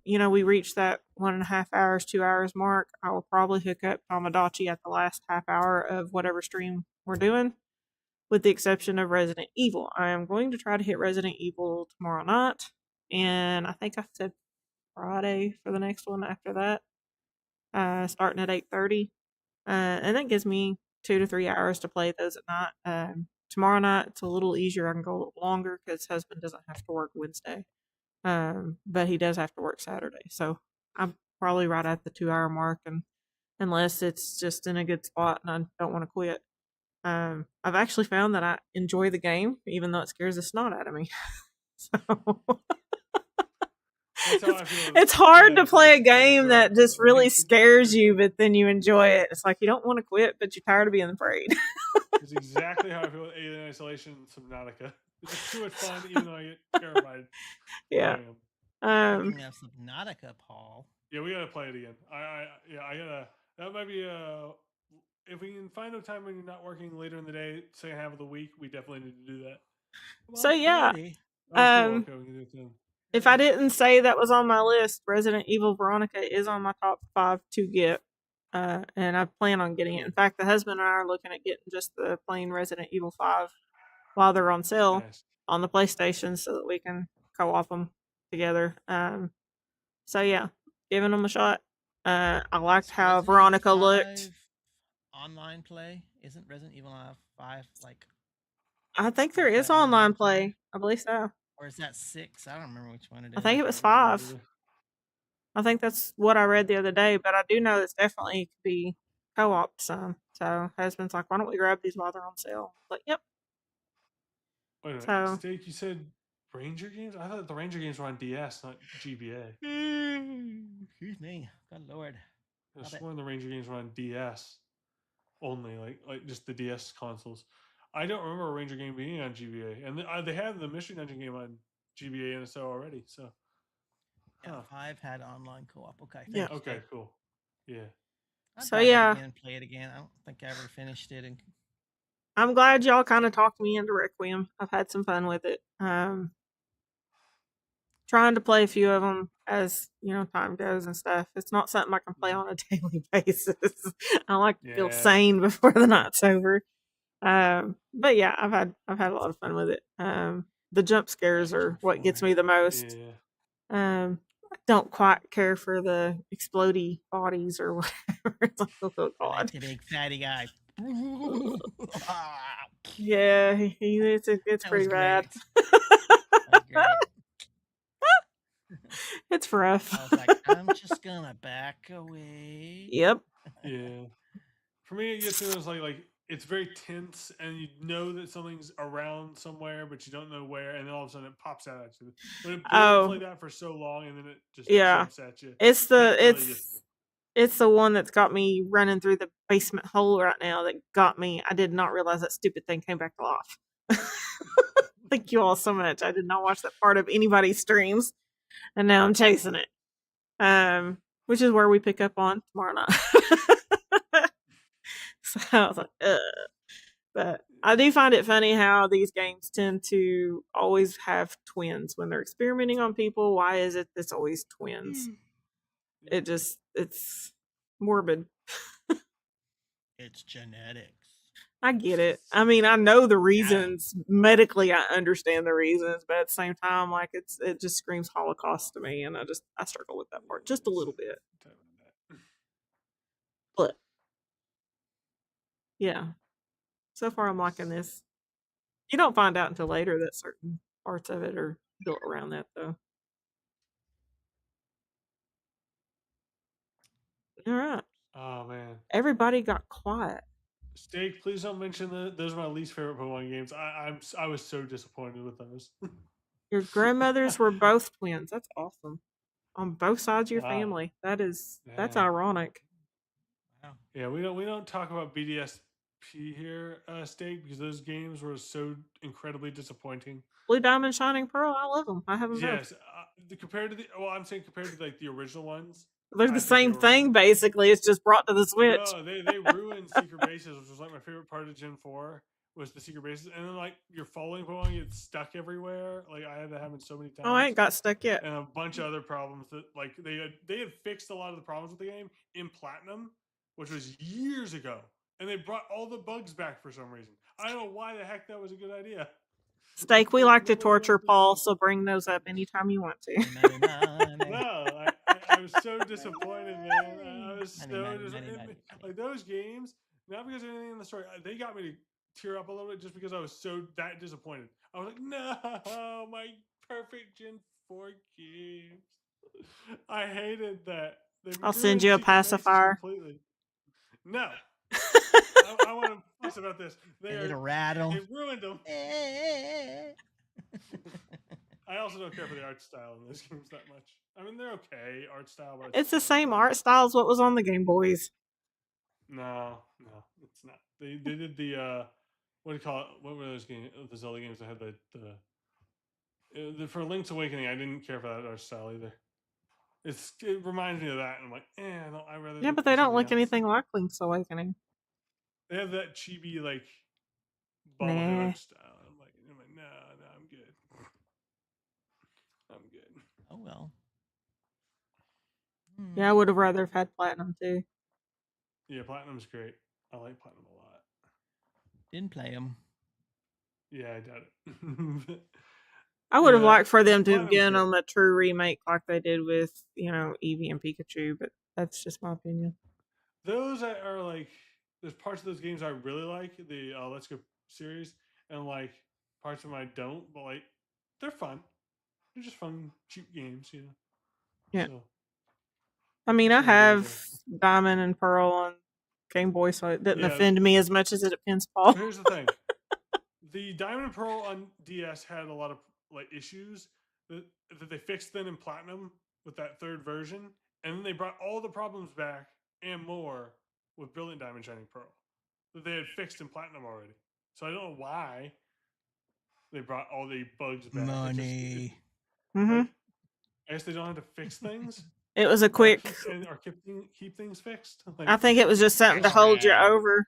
we reach that 1.5 hours, 2 hours mark, I will probably hook up Tamagotchi at the last half hour of whatever stream we're doing, with the exception of Resident Evil. I am going to try to hit Resident Evil tomorrow night, and I think I said Friday for the next one after that, starting at 8:30. And that gives me 2 to 3 hours to play those at night. Tomorrow night, it's a little easier. I can go a little longer because husband doesn't have to work Wednesday. But he does have to work Saturday. So I'm probably right at the 2 hour mark, and unless it's just in a good spot and I don't want to quit. I've actually found that I enjoy the game, even though it scares the snot out of me. So it's hard to play a game that just really scares you, but then you enjoy it. It's like you don't want to quit, but you're tired of being afraid. It's exactly how I feel with Alien Isolation and Subnautica. It's just too much fun, even though I get terrified. Yeah. Speaking of Subnautica, Paul. Yeah, we gotta play it again. I gotta. That might be if we can find a time when you're not working later in the day, second half of the week, we definitely need to do that. So yeah. Cool. Okay, we can do it then. If I didn't say that was on my list, Resident Evil Veronica is on my top 5 to get. And I plan on getting it. In fact, the husband and I are looking at getting just the plain Resident Evil 5 while they're on sale on the PlayStation so that we can co-op them together. So yeah, giving them a shot. I liked how Veronica looked. Online play? Isn't Resident Evil 5 like... I think there is online play. I believe so. Or is that 6? I don't remember which one it is. I think it was 5. I think that's what I read the other day, but I do know it's definitely could be co-op some. So husband's like, why don't we grab these while they're on sale? Like, yep. Wait a minute. Steak, you said Ranger games? I thought the Ranger games were on DS, not GBA. Excuse me. Good lord. I sworn the Ranger games were on DS only, like just the DS consoles. I don't remember a Ranger game being on GBA, and they have the Mystery Dungeon game on GBA and so already. So yeah, 5 had online co-op. Okay. Yeah. Okay. Cool. Yeah. So yeah, and play it again. I don't think I ever finished it. And I'm glad y'all kind of talked me into Requiem. I've had some fun with it. Trying to play a few of them as time goes and stuff. It's not something I can play on a daily basis. I like to feel sane before the night's over. But yeah, I've had a lot of fun with it. The jump scares are what gets me the most. Yeah. I don't quite care for the explodey bodies or whatever. It's like, oh god, the big fatty guy. Yeah, it's pretty bad. It's rough. I was like, I'm just gonna back away. Yep. Yeah. For me, it gets to those like it's very tense, and you know that something's around somewhere, but you don't know where, and then all of a sudden it pops out at you. When it builds like that for so long, and then it just jumps at you. It's the one that's got me running through the basement hole right now. That got me. I did not realize that stupid thing came back to life. Thank you all so much. I did not watch that part of anybody's streams, and now I'm chasing it. Which is where we pick up on tomorrow night. So I was like, ugh. But I do find it funny how these games tend to always have twins when they're experimenting on people. Why is it it's always twins? It's morbid. It's genetics. I get it. I mean, I know the reasons medically. I understand the reasons, but at the same time, like it just screams Holocaust to me, and I struggle with that part just a little bit. But yeah, so far I'm liking this. You don't find out until later that certain parts of it are built around that, though. All right. Oh man. Everybody got quiet. Steak, please don't mention those are my least favorite Pokemon games. I was so disappointed with those. Your grandmothers were both twins. That's awesome. On both sides of your Wow. family. That's Yeah. ironic. Wow. Yeah, we don't talk about BDSP here, Steak, because those games were so incredibly disappointing. Blue Diamond, Shining Pearl. I love them. I have them Yes, compared to I'm saying compared to like the original ones. both. They're I the think same they were- thing, basically. It's just brought to the Switch. No, they ruined Secret Bases, which was like my favorite part of Gen 4 was the Secret Bases, and then like your following Pokemon get stuck everywhere. Like I had that happen so many times. Oh, I ain't got stuck yet. And a bunch of other problems that like they had fixed a lot of the problems with the game in Platinum, which was years ago, and they brought all the bugs back for some reason. I don't know why the heck that was a good idea. Steak, we like to torture Paul, so bring those up anytime you want to. No, I was so disappointed, man. I was so disappointed. Like those games, not because of anything in the story, they got me to tear up a little bit just because I was so that disappointed. I was like, no, my perfect Gen 4 games. I hated that. I'll send you a pacifier. Completely. No. I want to fuss about this. It'll rattle. They ruined them. I also don't care for the art style in those games that much. I mean, they're okay art style, but It's the same art style as what was on the Game Boys. No, it's not. They did the what do you call it? What were those games? The Zelda games that had the for Link's Awakening. I didn't care for that art style either. It reminds me of that, and I'm like, no, I rather. Yeah, but they don't look anything like Link's Awakening. They have that chibi like bobblehead art style. I'm like, no, I'm good. I'm good. Oh well. Yeah, I would have rather have had Platinum too. Yeah, Platinum's great. I like Platinum a lot. Didn't play them. Yeah, I doubt it. I would have liked for them to have given them a true remake like they did with, Eevee and Pikachu, but that's just my opinion. Those are like, there's parts of those games I really like, the Let's Go series, and like parts of them I don't, but like they're fun. They're just fun, cheap games, Yeah. So, I mean, I have Diamond and Pearl on Game Boy, so it didn't offend me as much as it offends Paul. So here's the thing. The Diamond and Pearl on DS had a lot of like issues that they fixed then in Platinum with that third version, and then they brought all the problems back and more with Brilliant Diamond Shining Pearl that they had fixed in Platinum already. So I don't know why they brought all the bugs back. Money. I guess they don't have to fix things. It was a quick. Or keep things fixed. Like, I think it was just something to hold you over.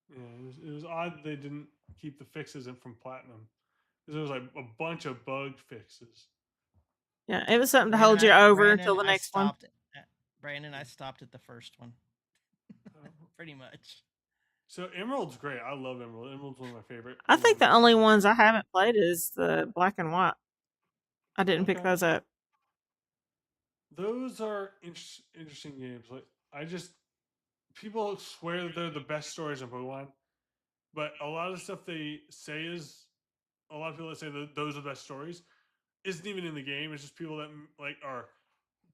Yeah, it was odd they didn't keep the fixes in from Platinum. Because there was like a bunch of bug fixes. Yeah, it was something to hold you over until the next one. Brandon, I stopped at the first one. Pretty much. So Emerald's great. I love Emerald. Emerald's one of my favorite. I think the only ones I haven't played is the Black and White. I didn't pick those up. Those are interesting games. Like people swear that they're the best stories in Pokemon, but a lot of the stuff they say is a lot of people that say that those are the best stories isn't even in the game. It's just people that like are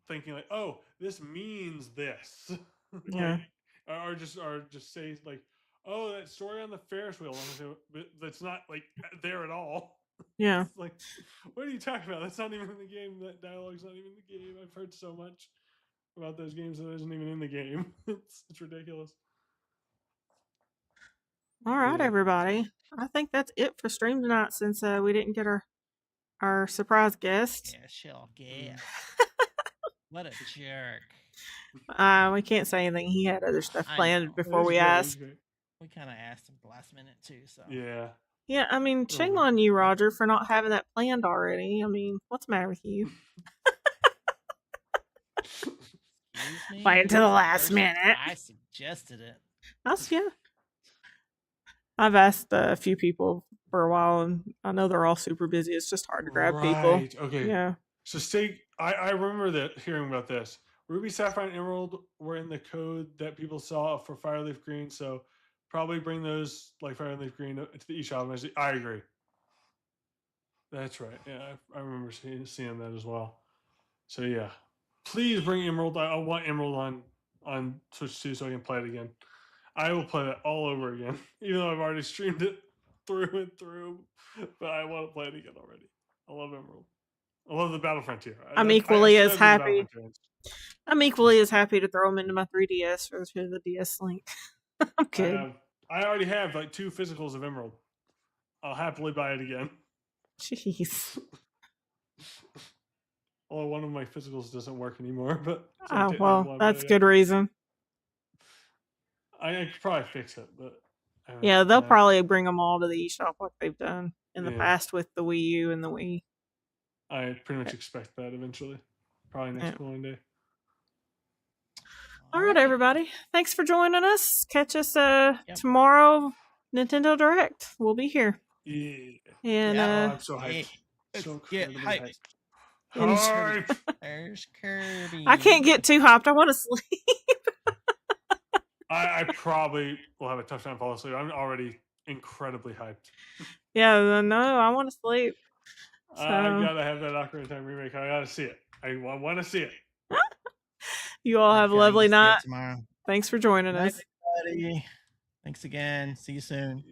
thinking like, oh, this means this. Yeah. Or just say like, oh, that story on the Ferris wheel, but that's not like there at all. Yeah. Like, what are you talking about? That's not even in the game. That dialogue's not even in the game. I've heard so much about those games that isn't even in the game. It's ridiculous. All right, everybody. I think that's it for stream tonight since we didn't get our surprise guest. Yeah, she'll get. What a jerk. We can't say anything. He had other stuff planned before we asked. We kind of asked him at the last minute too, so. Yeah. Yeah, I mean, shame on you, Roger, for not having that planned already. I mean, what's the matter with you? Wait until the last minute. I suggested it. Yeah. I've asked a few people for a while, and I know they're all super busy. It's just hard to grab people. Right. Okay. Yeah. So I remember that hearing about this. Ruby, Sapphire, and Emerald were in the code that people saw for Fireleaf Green, so probably bring those like Fireleaf Green to the eShop. I agree. That's right. Yeah, I remember seeing that as well. So yeah, please bring Emerald. I want Emerald on Switch 2 so I can play it again. I will play that all over again, even though I've already streamed it through and through. But I want to play it again already. I love Emerald. I love the Battle Frontier. I'm equally as happy. I'm equally as happy to throw them into my 3DS or to the DS Link. I'm good. I already have like 2 physicals of Emerald. I'll happily buy it again. Jeez. Although one of my physicals doesn't work anymore, but oh well, that's good reason. I could probably fix it, but yeah, they'll probably bring them all to the eShop like they've done in the past with the Wii U and the Wii. I pretty much expect that eventually, probably next one day. All right, everybody. Thanks for joining us. Catch us tomorrow, Nintendo Direct. We'll be here. Yeah. And I'm so hyped. So get hyped. There's Kirby. I can't get too hyped. I want to sleep. I probably will have a tough time falling asleep. I'm already incredibly hyped. Yeah, no, I want to sleep. So. I gotta have that Ocarina of Time remake. I gotta see it. I want to see it. You all have a lovely night. Thanks for joining us. Everybody. Thanks again. See you soon.